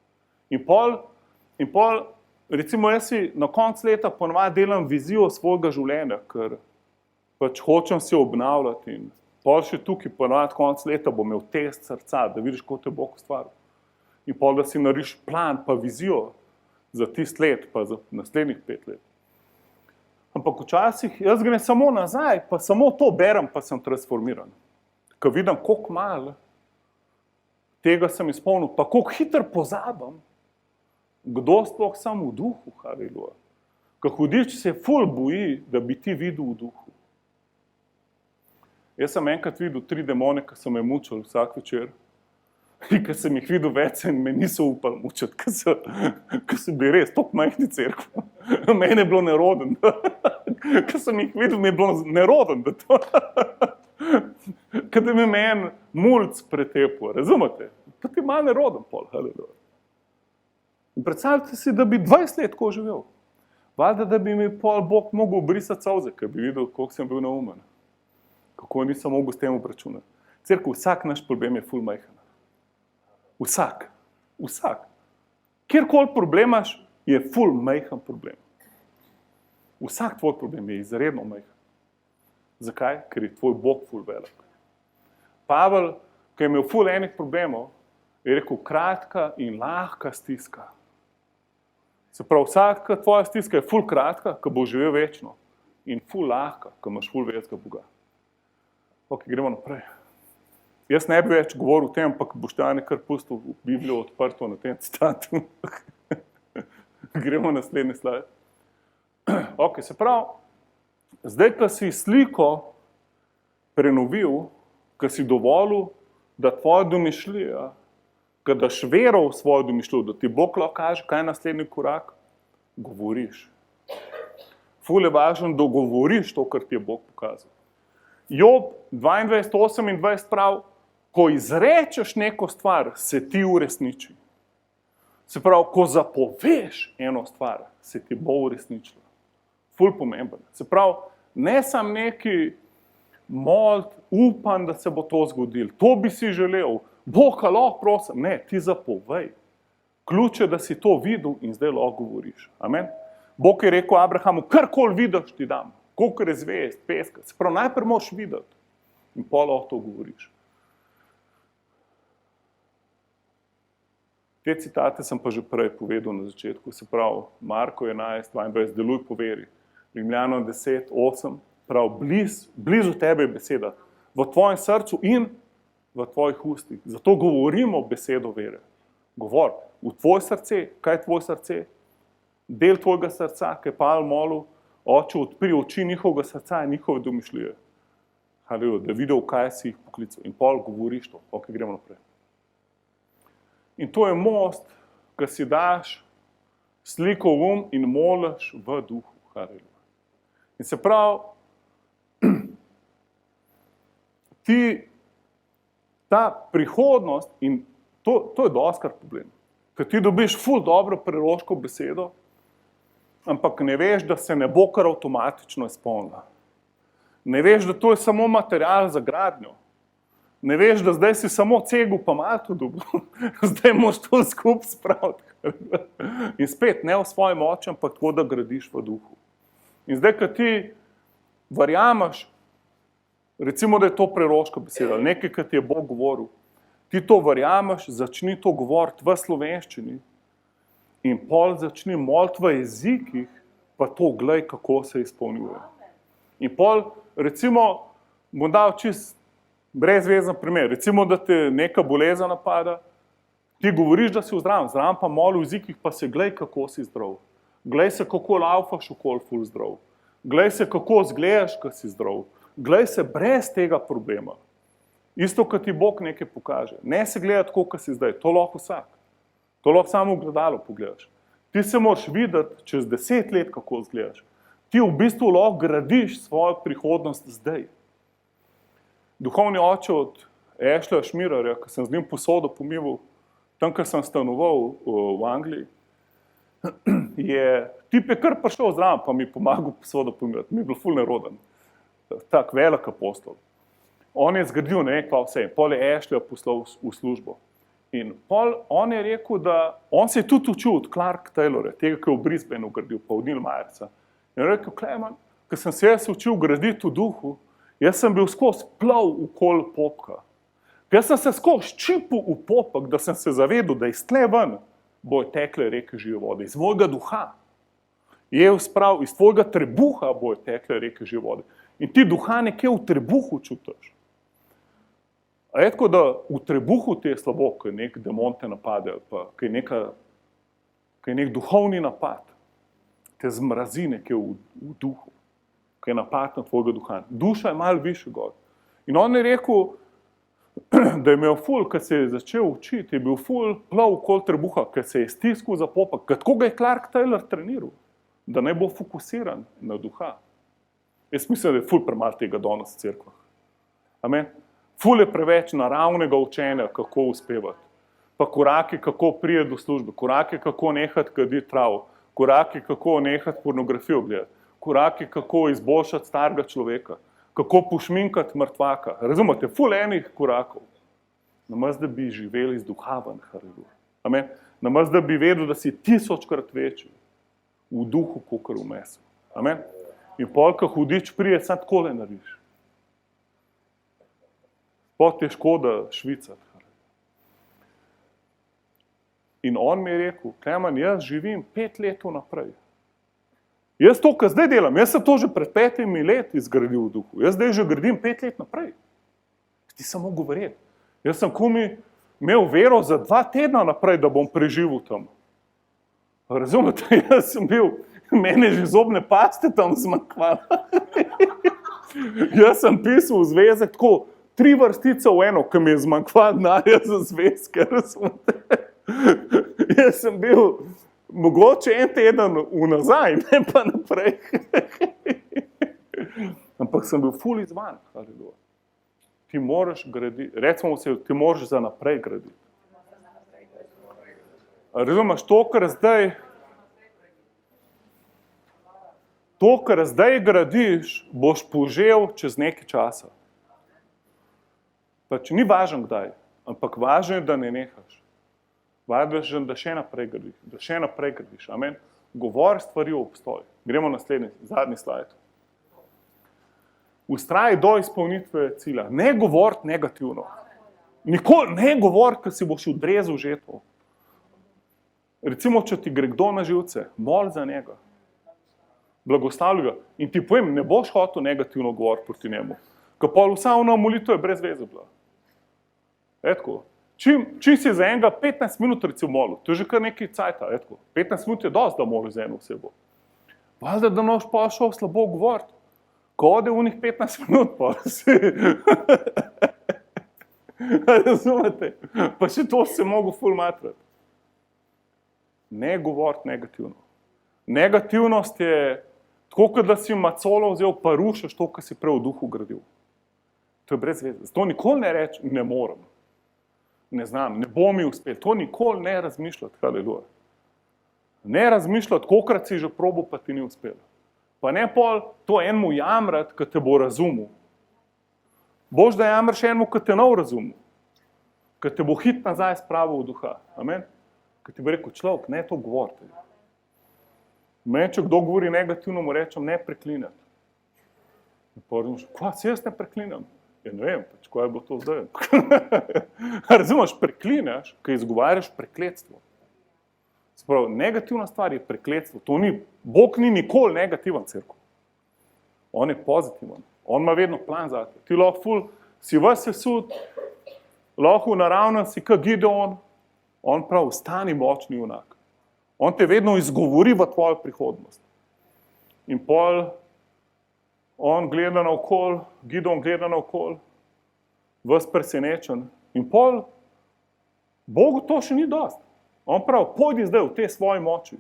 In pol, recimo jaz si na koncu leta ponovadi delam vizijo svojega življenja, ker pač hočem se obnavljati in pol še tukaj ponovadi konc leta bom imel test srca, da vidiš, kako te Bog ustvaril. In pol, da si narediš plan pa vizijo za tist let, pa za naslednjih 5 let. Ampak včasih jaz grem samo nazaj, pa samo to berem, pa sem transformiran. Ko vidim, koliko malo tega sem izpolnil, pa koliko hitro pozabim, kdo sploh sem v duhu, haleluja. Ko hudič se ful boji, da bi ti videl v duhu. Jaz sem enkrat videl 3 demone, ki so me mučili vsak večer. In ko sem jih videl več, me niso upali mučiti, ko so bili res toliko majhni cerkvi. Mene je bilo neroden. Ko sem jih videl, mi je bilo neroden. Ko da mi en mulc pretepil, razumete? Pa ti je malo neroden pol. In predstavljate si, da bi 20 let tako živel. Valjda, da bi mi pol Bog mogel brisati solze, ker bi videl, koliko sem bil neumen. Kako nisem mogel s tem obračunati. Cerkev, vsak naš problem je ful majhen. Vsak. Kjerkoli problem imaš, je ful majhen problem. Vsak tvoj problem je izredno majhen. Zakaj? Ker je tvoj Bog ful velik. Pavel, ki je imel ful enih problemov, je rekel, kratka in lahka stiska. Se pravi, vsaka tvoja stiska je ful kratka, ki bo živel večno. In ful lahka, ki imaš ful večjega Boga. Ok, gremo naprej. Jaz ne bi več govoril o tem, ampak Boštjan je kar pustil Biblijo odprto na tem citatu. Gremo naslednji slajd. Ok, se pravi, zdaj, ko si sliko prenovil, ko si dovolil, da tvoja domišljija, ko daš vero v svojo domišljijo, da ti Bog lahko kaže, kaj je naslednji korak, govoriš. Ful je važno, da govoriš to, kar ti je Bog pokazal. Job 22:28 pravi, ko izrečeš neko stvar, se ti uresniči. Se pravi, ko zapoveš eno stvar, se ti bo uresničilo. Ful pomemben. Se pravi, ne samo neki molt, upam, da se bo to zgodilo. To bi si želel. Bog, lahko prosim. Ne, ti zapovej. Ključ je, da si to videl in zdaj lahko govoriš. Amen. Bog je rekel Abrahamu, karkoli vidiš ti dam. Kolikor je zvezd, peska. Se pravi, najprej moraš videti in pol lahko to govoriš. Te citate sem pa že prej povedal na začetku. Se pravi, Marko 11, 22, deluj po veri. Rimljanom 10, 8, pravi, blizu tebe je beseda. V tvojem srcu in v tvojih ustih. Zato govorimo besedo vere. Govor. V tvoje srce, kaj je tvoje srce? Del tvojega srca, ki je Pavel molil, oče, odpri oči njihovega srca in njihove domišljije. Haleluja, da videl, kaj si jih poklical. In pol govoriš to, ok, gremo naprej. In to je most, ki si daš sliko v um in moliš v duhu. Haleluja. In se pravi, ti ta prihodnost, in to je doskrat problem, ker ti dobiš ful dobro preroško besedo, ampak ne veš, da se ne bo kar avtomatično izpolnila. Ne veš, da to je samo material za gradnjo. Ne veš, da zdaj si samo cegel pa malo dobil. Zdaj moraš to skupaj spraviti. In spet, ne v svoji moči, ampak tako, da gradiš v duhu. In zdaj, ko ti verjameš, recimo, da je to preroška beseda, nekaj, kar ti je Bog govoril, ti to verjameš, začni to govoriti v slovenščini in pol začni moliti v jezikih, pa to glej, kako se izpolnjuje. In pol, recimo, bom dal čist brezvezen primer. Recimo, da te neka bolezen napada, ti govoriš, da si zdrav, pa moli v jezikih, pa se glej, kako si zdrav. Glej se, kako laufaš okoli ful zdrav. Glej se, kako zgledaš, ko si zdrav. Glej se brez tega problema. Isto, ko ti Bog nekaj pokaže. Ne se gleda tako, kot si zdaj. To lahko vsak. To lahko samo v gledalo pogledaš. Ti se moraš videti čez 10 let, kako zgledaš. Ti v bistvu lahko gradiš svojo prihodnost zdaj. Duhovni oče od Ashleya Schmirerja, ko sem z njim posodo pomival, tam, ko sem stanoval v Angliji, tip je kar prišel zraven, pa mi pomagal posodo pomivati. Mi je bilo ful neroden. Tak velik apostol. On je zgradil nekaj vse. Pol je Ashleya poslal v službo. In pol on je rekel, da on se je tudi učil od Clark Taylorja, tega, ki je v Brisbaneu gradil, pa od Neil Myersa. In je rekel, Klemen, ko sem se jaz učil graditi v duhu, jaz sem bil skozi plav okoli popka. Jaz sem se skozi čipil v popek, da sem se zavedal, da iz tle ven bojo tekle reke žive vode. Iz mojega duha. Iz tvojega trebuha bojo tekle reke žive vode. In ti duha nekje v trebuhu čutiš. A je tako, da v trebuhu ti je slabo, ko je nek demon te napade, pa ko je nek duhovni napad, te zmrazi nekje v duhu, ko je napad na tvojega duha. Duša je malo više gor. In on je rekel, da je imel ful, ko se je začel učiti, je bil ful plav okoli trebuha, ko se je stiskal za popek, kako ga je Clark Taylor treniral, da ne bo fokusiran na duha. Jaz mislim, da je ful premalo tega danes v cerkvah. Amen. Ful je preveč naravnega učenja, kako uspevati. Pa koraki, kako priti do službe, koraki, kako nehati kaditi travo, koraki, kako nehati pornografijo gledati, koraki, kako izboljšati starega človeka, kako pošminkati mrtvaka. Razumete, ful enih korakov. Namesto, da bi živeli z duhaven, amen. Namesto, da bi vedel, da si 1000-krat večji v duhu, kakor v mesu. Amen. In pol, ko hudič prije, sam takole narediš. Pot je škoda švicati. In on mi je rekel, Klemen, jaz živim 5 let naprej. Jaz to, kar zdaj delam, jaz sem to že pred 5 leti izgradil v duhu. Jaz zdaj že gradim 5 let naprej. Ti samo govori. Jaz sem kumi imel vero za 2 tedna naprej, da bom preživel tam. Razumete, jaz sem bil, mene že zobne paste tam zmanjkvalo. Jaz sem pisal v zvezek tako 3 vrstice v eno, ki mi je zmanjkvalo denarja za zvezke, razumete. Jaz sem bil mogoče 1 teden vnazaj, ne pa naprej. Ampak sem bil ful izvan. Ti moraš graditi, recimo se, ti moraš za naprej graditi. Razumeš, to, kar zdaj gradiš, boš požel čez nekaj časa. Pač ni važno kdaj, ampak važno je, da ne nehaš. Važno je, da še naprej gradiš. Amen. Govor stvari v obstoj. Gremo naslednji, zadnji slajd. Vztraji do izpolnitve cilja. Ne govoriti negativno. Nikoli ne govoriti, ker si boš odrezal žetvo. Recimo, če ti gre kdo na živce, mol za njega. Blagoslavlja ga. In ti povem, ne boš hotel negativno govoriti proti njemu. Ker pa vsa ona molitev je brez veze bila. Etko. Čim si za enega 15 minut recimo molil, to je že kar nekaj cajta. Etko. 15 minut je dosti, da moliš za eno osebo. Valjda, da noš pa šel slabo govoriti. Ko ode v njih 15 minut, pa si. Razumete? Pa še to se mogo ful matrati. Ne govoriti negativno. Negativnost je tako, kot da si macolo vzel, pa rušiš to, kar si prej v duhu gradil. To je brez veze. Zato nikoli ne reči, ne morem. Ne znam, ne bo mi uspel. To nikoli ne razmišljati, haleluja. Ne razmišljati, kolikrat si že probal, pa ti ni uspel. Pa ne pol to enemu jamrati, ki te bo razumel. Boš da jamraš enemu, ki te ne bo razumel. Ki te bo hit nazaj spravil v duha. Amen? Ki ti bo rekel, človek, ne to govorite. Meni, če kdo govori negativno, mu rečem, ne preklinati. Pa razumeš, kva, se jaz ne preklinam? Ja, ne vem, pač, ko je bilo to zdaj. Razumeš, preklinaš, ko izgovarjaš prekletstvo. Sprav, negativna stvar je prekletstvo. To ni, Bog ni nikoli negativen, cerkev. On je pozitiven. On ima vedno plan za te. Ti lahko ful, si vas sesud, lahko naravnan si kot Gideon, on prav, stani močni junak. On te vedno izgovori v tvojo prihodnost. In pol, on gleda naokol, Gideon gleda naokol, vas presenečen. In pol, Bogu to še ni dost. On prav, pojdi zdaj v te svoje moči.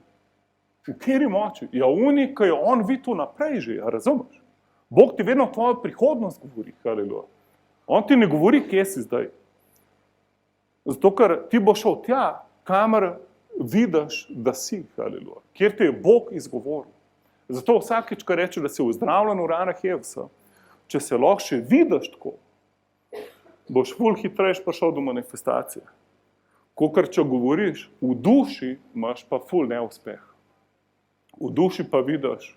V kateri moči? Ja, oni, ki jo on videl naprej že, razumeš? Bog ti vedno tvojo prihodnost govori, haleluja. On ti ne govori, kje si zdaj. Zato, ker ti bo šel tja, kamor vidiš, da si, haleluja. Kjer te je Bog izgovoril. Zato vsakič, ko reče, da si uzdravljen v ranah Jevsa, če se lahko še vidiš tako, boš ful hitrejš prišel do manifestacije. Kakor če govoriš, v duši imaš pa ful neuspeh. V duši pa vidiš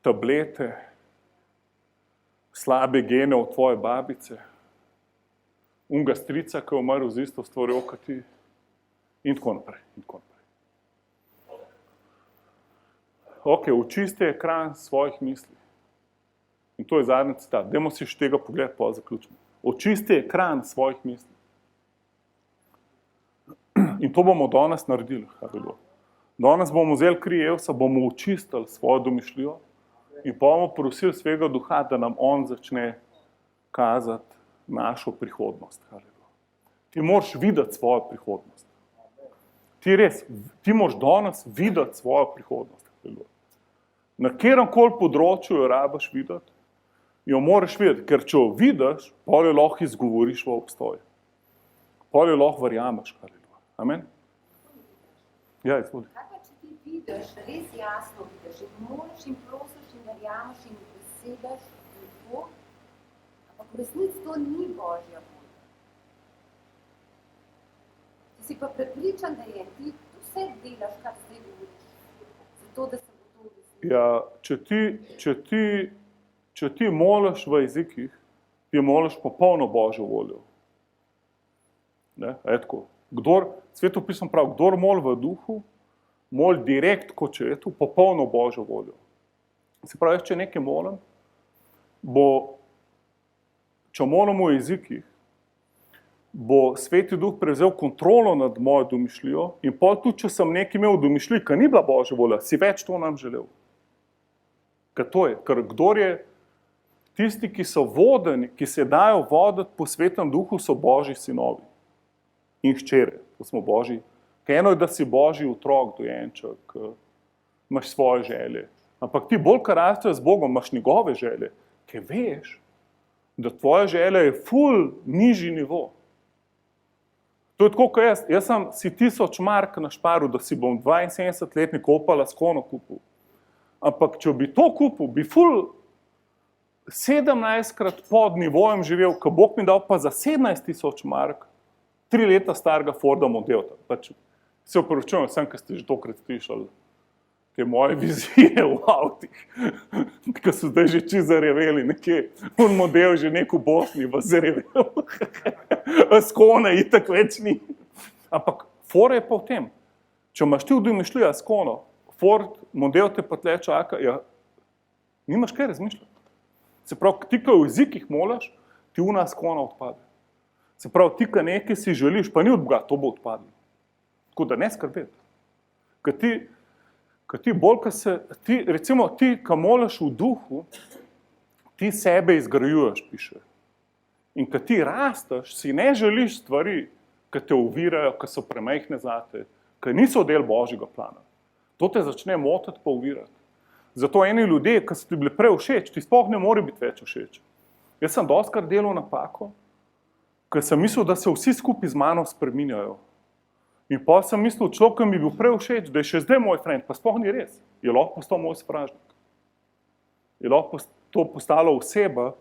tablete, slabe gene od tvoje babice, unga strica, ki je umrl z isto stvarjo, kot ti, in tako naprej. Ok, očisti ekran svojih misli. In to je zadnji citat. Dajmo si še tega pogled, pa zaključimo. Očisti ekran svojih misli. In to bomo danes naredili. Danes bomo vzeli kri Jevsa, bomo očistili svojo domišljijo in pa bomo prosili svega duha, da nam on začne kazati našo prihodnost. Ti moraš videti svojo prihodnost. Ti moraš danes videti svojo prihodnost. Na kjerkoli področju jo rabiš videti, jo moraš videti, ker če jo vidiš, pol jo lahko izgovoriš v obstoj. Pol jo lahko verjameš. Amen? Ja, izvoli. Kaj pa, če ti vidiš, res jasno vidiš, in moliš in prosiš in verjameš in besedaš in to, ampak v resnici to ni Božja volja. Ti si pa prepričan, da je ti vse delaš, kar zdaj govoriš, zato da se bo to uresničilo. Ja, če ti moliš v jezikih, ti moliš popolno Božjo voljo. Ne, etko. Sveto pismo pravi, kdor moli v duhu, moli direkt kot če je tu popolno Božjo voljo. Se pravi, če nekaj molim, če molim v jezikih, bo Sveti Duh prevzel kontrolo nad mojo domišljijo in pol tudi, če sem nekaj imel v domišljiji, ki ni bila Božja volja, si več to nam želel. Ker kdor je tisti, ki so vodeni, ki se dajo voditi po Svetem Duhu, so Božji sinovi in hčere, ko smo Božji. Eno je, da si Božji otrok, dojenček, imaš svoje želje. Ampak ti bolj, kar rasteš z Bogom, imaš njegove želje, ker veš, da tvoja želja je ful nižji nivo. To je tako, kot jaz. Jaz sem si 1000 mark našparil, da si bom 72-letnik Opala s kono kupil. Ampak, če bi to kupil, bi ful 17krat pod nivojem živel, ko Bog mi dal pa za 17 000 mark 3 leta starega Forda Mondeo. Pač se opravičujem vsem, ki ste že tokrat slišali te moje vizije v avtih, ki so zdaj že čisto zareveli nekje. On model že nek v Bosni v zarevel. Skone itak več ni. Ampak fora je pa v tem, če imaš ti v domišljiji Skono, Ford model te pa tle čaka, ja, nimaš kaj razmišljati. Se pravi, ti, ko v jezikih molaš, ti una Skona odpade. Se pravi, ti, ko nekaj si želiš, pa ni od Boga, to bo odpadlo. Tako da ne skrbeti. Ker ti bolj, recimo ti, ko molaš v duhu, ti sebe izgrajuješ, piše. In ko ti rasteš, si ne želiš stvari, ki te ovirajo, ki so premajhne zate, ki niso del Božjega plana. To te začne motiti pa ovirati. Zato eni ljudje, ki so ti bili prej všeč, ti sploh ne more biti več všeč. Jaz sem dostikrat delal napako, ker sem mislil, da se vsi skupaj z mano spreminjajo. In pa sem mislil, človek, ki mi bil prej všeč, da je še zdaj moj friend, pa sploh ni res. Je lahko postal moj sovražnik. Je lahko to postala oseba,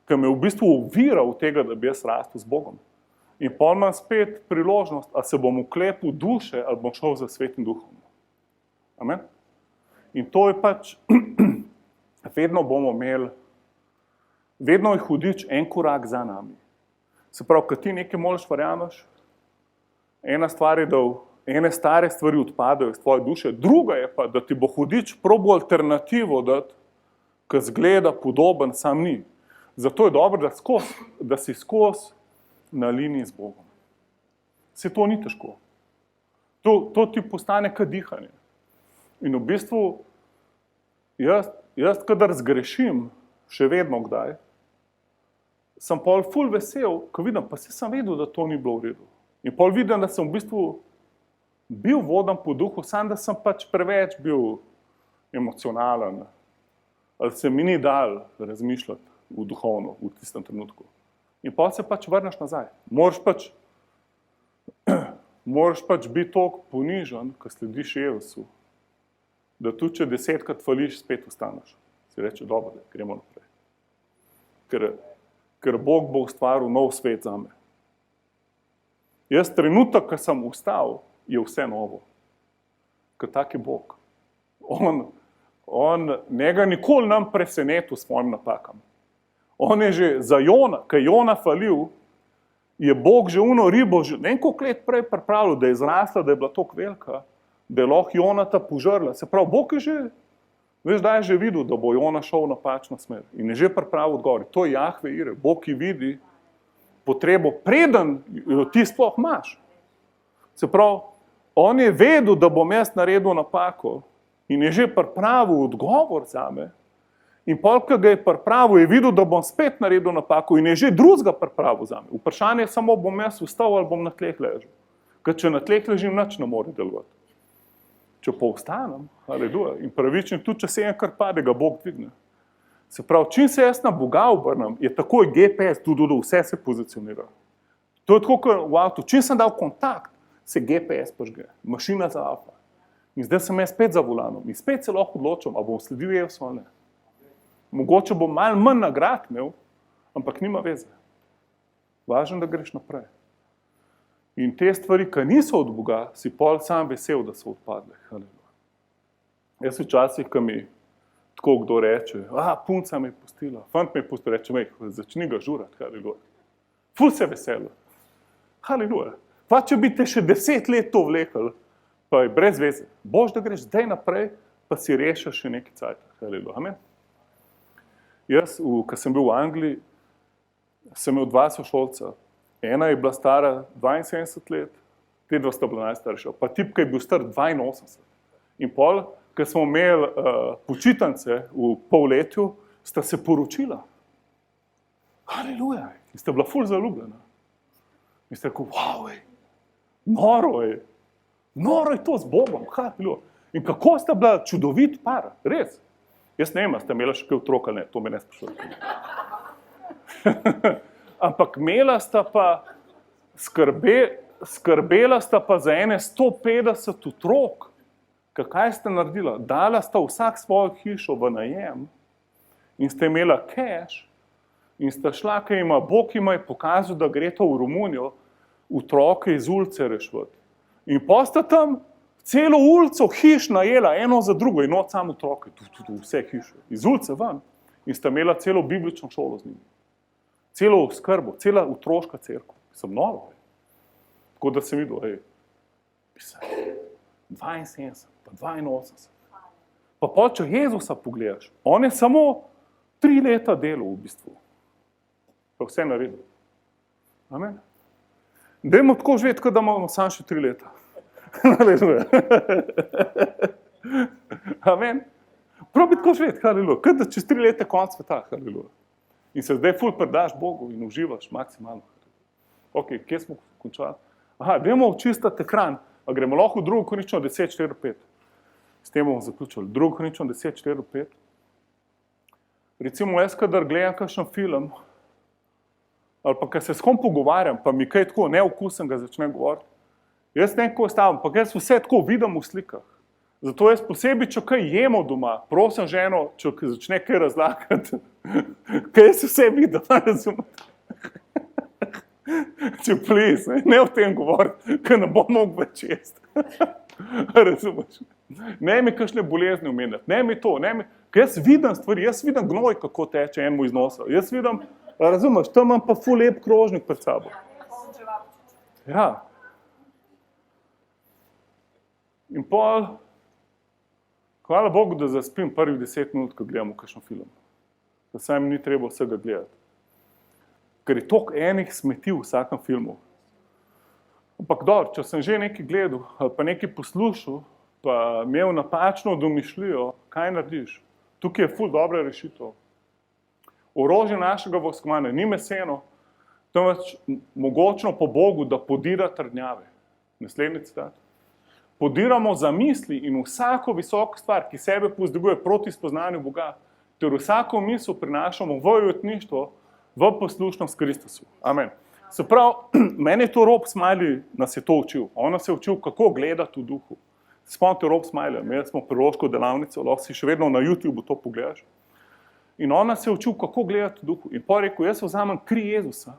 ki me v bistvu ovira v tega, da bi jaz rastel z Bogom. In pa imam spet priložnost, ali se bom vklepil duše, ali bom šel za Svetim Duhom. Amen? In to je pač, vedno bomo imeli, vedno je hudič en korak za nami. Se pravi, kad ti nekaj moliš, verjameš, ena stvar je, da ene stare stvari odpadajo iz tvoje duše, druga je pa, da ti bo hudič probo alternativo dati, ki zgleda podoben, sam ni. Zato je dobro, da si skozi na liniji z Bogom. Se to ni težko. To ti postane kot dihanje. In v bistvu, jaz kadar zgrešim, še vedno kdaj, sem pol ful vesel, ko vidim, pa sem vedel, da to ni bilo v redu. In pol vidim, da sem v bistvu bil vodan po duhu, sam da sem pač preveč bil emocionalen. Ali se mi ni dal razmišljati v duhovno v tistem trenutku. In pol se pač vrneš nazaj. Moraš pač biti toliko ponižen, ko slediš Jezusu, da tudi če 10krat fališ, spet ustaneš. Si reče, dobro, gremo naprej. Ker Bog bo ustvaril nov svet zame. Jaz trenutek, ko sem ustal, je vse novo. Ker tak je Bog. On njega nikoli nam presenetil s svojim napakam. On je že za Jona, ko je Jona falil, je Bog že uno ribo, ne vem koliko let prej pripravil, da je zrasla, da je bila toliko velika, da je lahko Jonata požrla. Se pravi, Bog je že, veš, da je že videl, da bo Jona šel v napačno smer. In je že pripravil odgovor. To je Jahve Ire. Bog, ki vidi potrebo, preden jo ti sploh imaš. Se pravi, on je vedel, da bom jaz naredil napako in je že pripravil odgovor zame. In polk, ki ga je pripravil, je videl, da bom spet naredil napako in je že drugega pripravil zame. Vprašanje je samo, bom jaz vstal ali bom na tleh ležal. Ker če na tleh ležim, nič ne more delovati. Če pa vstanem, aleluja, in pravičen, tudi če se enkrat pade, ga Bog dvigne. Se pravi, čim se jaz na Boga obrnem, je takoj GPS, vse se pozicionira. To je tako, kot v avtu. Čim sem dal kontakt, se GPS požge, mašina zalapa. In zdaj sem jaz spet za volanom in spet se lahko odločam, a bom sledil Jezusu ali ne. Mogoče bom malo manj nagrad imel, ampak nima veze. Važno, da greš naprej. In te stvari, ki niso od Boga, si pol sam vesel, da so odpadle. Jaz včasih, ko mi tako kdo reče, punca me je pustila, fant me je pustil, reče, začni ga žurati, haleluja. Ful se veselo. Haleluja. Pa če bi te še 10 let to vlekel, pa je brez veze. Bož, da greš zdaj naprej, pa si rešiš še nekaj cajta. Haleluja. Amen. Jaz, ko sem bil v Angliji, sem imel 2 sošolca. Ena je bila stara 72 let, te 2 sta bila najstarejša, pa tip, ki je bil star 82. In pol, ko smo imeli počitnice v polletju, sta se poročila. Haleluja. In sta bila ful zaljubljena. In sta rekel, wow, noro je to z Bogom. Haleluja. In kako sta bila čudovit par, res. Jaz ne vem, sta imela še kaj otrok ali ne, to me ne sprašuje. Ampak imela sta pa skrbela sta pa za ene 150 otrok. Kaj sta naredila? Dala sta vsak svojo hišo v najem in sta imela cash in sta šla, ker Bog jima je pokazal, da gre to v Romunijo, otroke iz ulice rešvati. In pa sta tam celo ulico hiš najela, eno za drugo, in od samo otroke, vse hiše, iz ulice ven. In sta imela celo biblično šolo z njimi. Celo skrbo, cela otroška cerkev. Sem noro. Tako da sem videl, 72, pa 82. Pa pol, če Jezusa pogledaš, on je samo 3 leta delal v bistvu. Pa vse naredil. Amen. Dajmo tako živeti, kot da imamo samo še 3 leta. Haleluja. Amen. Prav bi tako živeti, haleluja. Kot da čez 3 leta konc sveta, haleluja. In se zdaj ful predaš Bogu in uživaš maksimalno. Ok, kje smo končali? Aha, dajmo očistiti ekran. A gremo lahko v 2. Korinčano 10:4-5. S tem bomo zaključili. 2. Korinčano 10:4-5. Recimo, jaz kadar gledam kakšen film, ali pa, ko se s kom pogovarjam, pa mi kaj tako neokusen ga začne govoriti, jaz nekako stavim, pa jaz vse tako vidim v slikah. Zato jaz posebej, če kaj jemo doma, prosim ženo, če začne kaj razlagati, kaj jaz vse vidim, razumete? Če please, ne o tem govoriti, ker ne bom mogel več jesti. Razumeš? Ne mi kakšne bolezni omenjati, ne mi to, ne mi... Ker jaz vidim stvari, jaz vidim gnoj, kako teče enemu iz nosa. Jaz vidim, razumeš, tam imam pa ful lep krožnik pred sabo. Ja. In pol, hvala Bogu, da zaspim prvih 10 minut, ko gledamo kakšen film. Da sam ni treba vsega gledati. Ker je toliko enih smeti v vsakem filmu. Ampak dobro, če sem že nekaj gledal ali pa nekaj poslušal, pa imel napačno domišljijo, kaj narediš? Tukaj je ful dobra rešitev. Orožje našega vojskovanja ni meseno, temveč mogočno po Bogu, da podira trdnjave. Naslednji citat. Podiramo zamisli in vsako visoko stvar, ki sebe povzdiguje proti spoznanju Boga, ter vsako misel prinašamo v ujetništvo, v poslušnost Kristusu. Amen. Se pravi, meni je to Rob Smiley nas je to učil. On nas je učil, kako gledati v duhu. Spomnite Rob Smiley, imeli smo priložko delavnico, lahko si še vedno na YouTube to pogledaš. In on nas je učil, kako gledati v duhu. In pa rekel, jaz vzamem kri Jezusa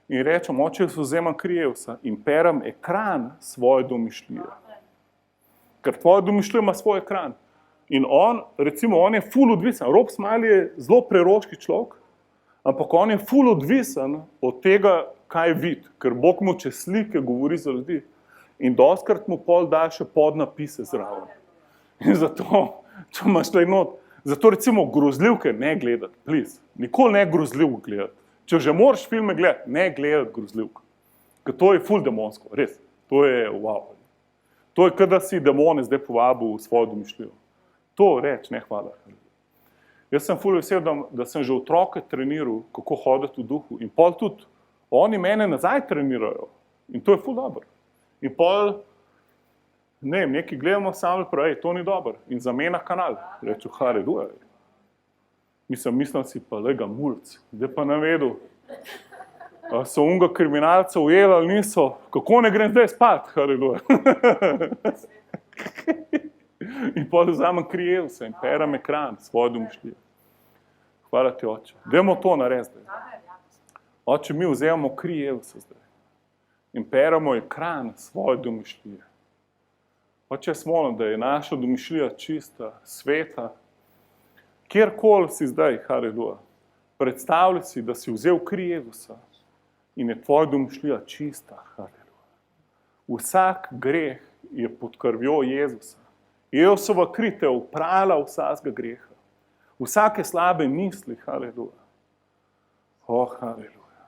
in rečem, oče, jaz vzamem kri Jezusa in perem ekran svoje domišljije. Ker tvoja domišljija ima svoj ekran. In on, recimo, on je ful odvisen. Rob Smiley je zelo preroški človek, ampak on je ful odvisen od tega, kaj vidi, ker Bog mu čez slike govori za ljudi. In dostkrat mu pol da še podnapise zraven. In zato, če imaš tukaj not, zato recimo grozljivke ne gledati, please. Nikoli ne grozljivk gledati. Če že moraš filme gledati, ne gledati grozljivk. Ker to je ful demonsko, res. To je wow. To je, kada si demone zdaj povabil v svojo domišljijo. To reč, ne hvala. Jaz sem ful vesel, da sem že otroke treniral, kako hoditi v duhu. In pol tudi, oni mene nazaj trenirajo. In to je ful dobro. In pol, ne vem, nekaj gledamo sami, pravi, to ni dobro. In zamena kanal. Reču, haleluja. Mislim si pa, lega mulc. Zdaj pa ne vedel, so unga kriminalca ujeli ali niso. Kako ne grem zdaj spat, haleluja. In pol vzamem kri Jezusa in perem ekran svoje domišljije. Hvala ti, oče. Dajmo to narediti zdaj. Oče, mi vzemamo kri Jezusa zdaj in peremo ekran svoje domišljije. Oče, jaz molim, da je naša domišljija čista, sveta. Kjerkoli si zdaj, haleluja, predstavljaj si, da si vzel kri Jezusa in je tvoja domišljija čista, haleluja. Vsak greh je pod krvjo Jezusa. Jezusova kri te oprala vsakega greha. Vsake slabe misli, haleluja. Haleluja.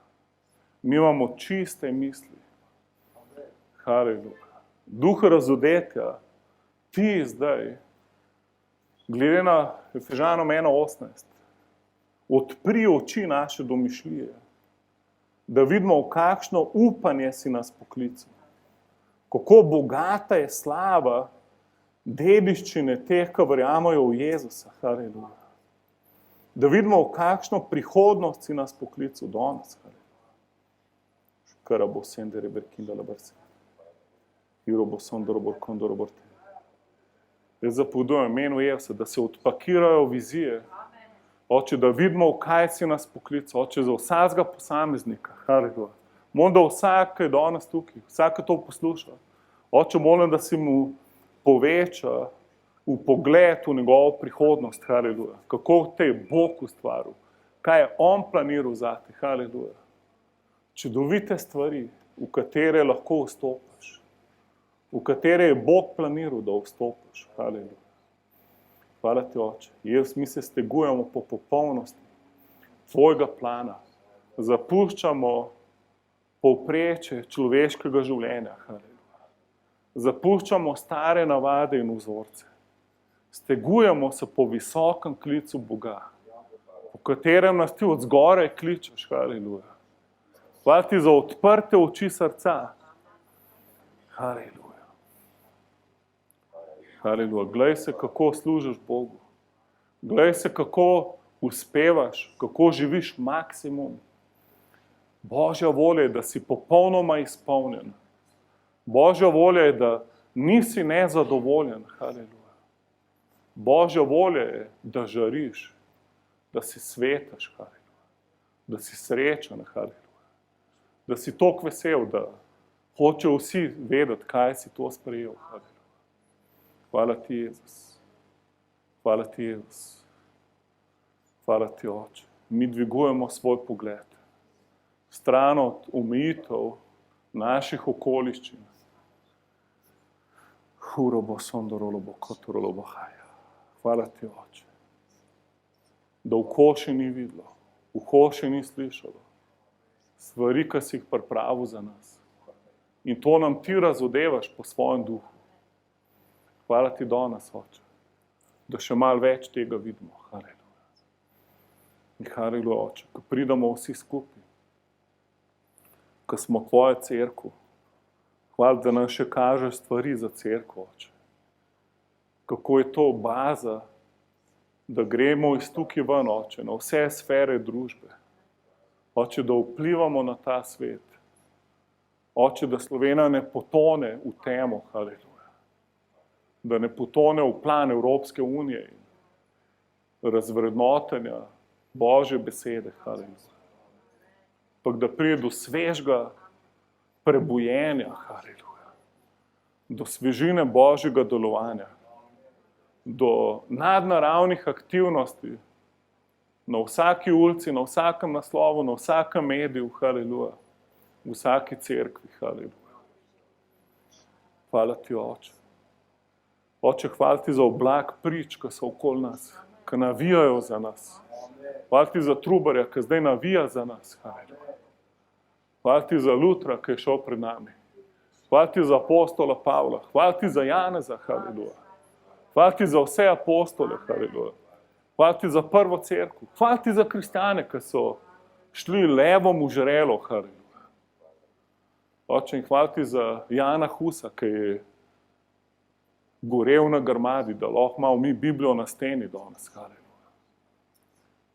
Mi imamo čiste misli. Haleluja. Duh razodetja, ti zdaj, glede na Efežanom 1:18, odpri oči naše domišljije, da vidimo, v kakšno upanje si nas poklical. Kako bogata je slava dediščine teh, ki verjamajo v Jezusa. Haleluja. Da vidimo, v kakšno prihodnost si nas poklical danes. Haleluja. Škara bo sendere berkindala brse. Jaz zapovedujem imenu Jezusa, da se odpakirajo vizije, Oče, da vidimo, v kaj si nas poklical, Oče, za vsakega posameznika. Haleluja. Molim, da vsak, ki je danes tukaj, vsak, ki to posluša, Oče, molim, da si mu poveča v pogled v njegovo prihodnost. Haleluja. Kako te je Bog ustvaril, kaj je On planiral zate. Haleluja. Čudovite stvari, v katere lahko vstopiš, v katere je Bog planiral, da vstopiš. Haleluja. Hvala ti, Oče. Jaz, mi se stegujemo po popolnosti tvojega plana. Zapuščamo povprečje človeškega življenja. Haleluja. Zapuščamo stare navade in vzorce. Stegujemo se po visokem klicu Boga, po katerem nas ti od zgoraj kličeš. Haleluja. Hvala ti za odprte oči srca. Haleluja. Haleluja. Glej se, kako služiš Bogu. Glej se, kako uspevaš, kako živiš maksimum. Božja volja je, da si popolnoma izpolnjen. Božja volja je, da nisi nezadovoljen. Haleluja. Božja volja je, da žariš, da si svetaš. Haleluja. Da si srečen. Haleluja. Da si toliko vesel, da hoče vsi vedeti, kaj si to sprejel. Haleluja. Hvala ti, Jezus. Hvala ti, Jezus. Hvala ti, Oče. Mi dvigujemo svoj pogled stran od omejitev naših okoliščin. Hvala ti, Oče. Da uho še ni videlo, uho še ni slišalo stvari, ki si jih pripravil za nas. In to nam ti razodevaš po svojem duhu. Hvala ti danes, Oče, da še malo več tega vidimo. Haleluja. In haleluja, Oče, ko pridemo vsi skupaj, ko smo tvoja cerkev, hvala, da nam še kažeš stvari za cerkev, Oče. Kako je to baza, da gremo iz tukaj ven, Oče, na vse sfere družbe. Oče, da vplivamo na ta svet. Oče, da Slovenija ne potone v temo. Haleluja. Da ne potone v plan Evropske unije in razvrednotenja Božje besede. Haleluja. Pa da pride do svežega prebujenja. Haleluja. Do svežine Božjega delovanja. Do nadnaravnih aktivnosti na vsaki ulici, na vsakem naslovu, na vsakem mediju. Haleluja. V vsaki cerkvi. Haleluja. Hvala ti, Oče. Oče, hvala ti za oblak prič, ki so okoli nas, ki navijajo za nas. Hvala ti za Trubarja, ki zdaj navija za nas. Haleluja. Hvala ti za Lutra, ki je šel pred nami. Hvala ti za apostola Pavla. Hvala ti za Janeza. Haleluja. Hvala ti za vse apostole. Haleluja. Hvala ti za prvo cerkev. Hvala ti za kristjane, ki so šli levom v žrelo. Haleluja. Oče, in hvala ti za Jana Husa, ki je gorel na grmadi, da lahko imamo mi Biblijo na steni danes. Haleluja.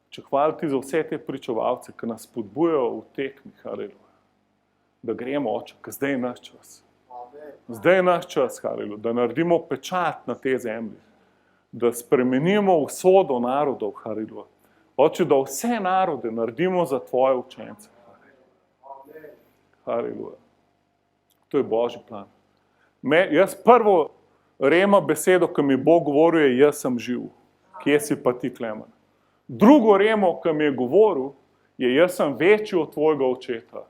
Če hvala ti za vse te pričevalce, ki nas spodbujajo v tekmi. Haleluja. Da gremo, Oče, ker zdaj je naš čas. Zdaj je naš čas, haleluja, da naredimo pečat na te zemlji. Da spremenimo usodo narodov. Haleluja. Oče, da vse narode naredimo za tvoje učence. Haleluja. Haleluja. To je Božji plan. Jaz prvo rema besedo, ki mi Bog govoril, je jaz sem živ. Kje si pa ti, Klemen? Drugo remo, ki mi je govoril, je jaz sem večji od tvojega očeta.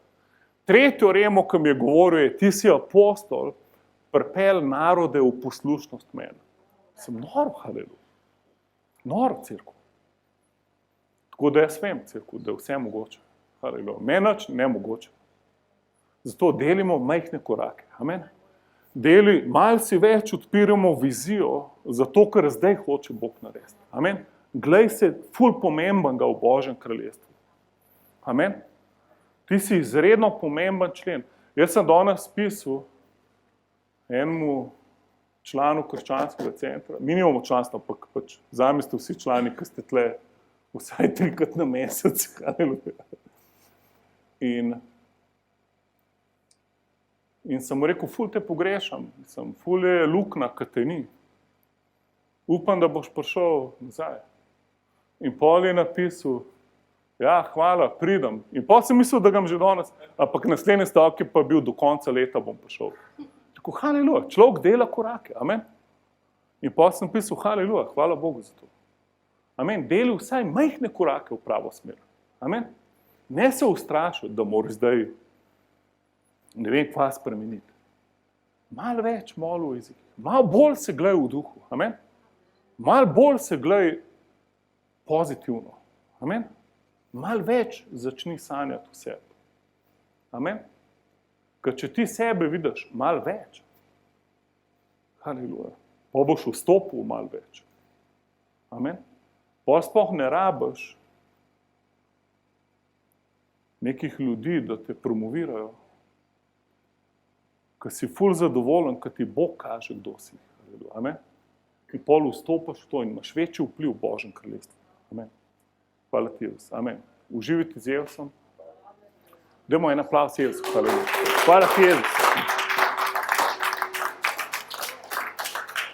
Tretjo remo, ki mi je govoril, je ti si apostol, pripelj narode v poslušnost meni. Sem noro, haleluja. Noro, cerkev. Tako da jaz vem, cerkev, da je vse mogoče. Haleluja. Meni nič nemogoče. Zato delimo majhne korake. Amen. Malo si več odpiramo vizijo, zato ker zdaj hoče Bog narediti. Amen. Glej se ful pomembenega v Božjem kraljestvu. Amen. Ti si izredno pomemben člen. Jaz sem danes pisal enemu članu krščanskega centra. Mi nimamo članstva, ampak pač zame ste vsi člani, ki ste tle vsaj 3-krat na mesec. In In sem mu rekel, ful te pogrešam, ful je luknja, ki te ni. Upam, da boš prišel nazaj. In pol je napisal, ja, hvala, pridem. In pol sem mislil, da ga že danes, ampak naslednji stavek je pa bil, do konca leta bom prišel. Tako, haleluja, človek dela korake, amen. In pol sem pisal, haleluja, hvala Bogu za to. Amen, deli vsaj majhne korake v pravo smer. Amen. Ne se ustrašiti, da moraš zdaj ne vem, kva spremeniti. Malo več moli v jezikih. Malo bolj se glej v duhu. Amen. Malo bolj se glej pozitivno. Amen. Malo več začni sanjati v sebi. Amen. Ker če ti sebe vidiš malo več, haleluja, pa boš vstopil malo več. Amen. Pa sploh ne rabiš nekih ljudi, da te promovirajo, ker si ful zadovoljen, ker ti Bog kaže, kdo si. Amen. In pol vstopaš v to in imaš večji vpliv v Božjem kraljestvu. Amen. Hvala ti, Jezus. Amen. Uživajte z Jezusom. Dajmo en aplavz Jezusu. Hvala ti, Jezus.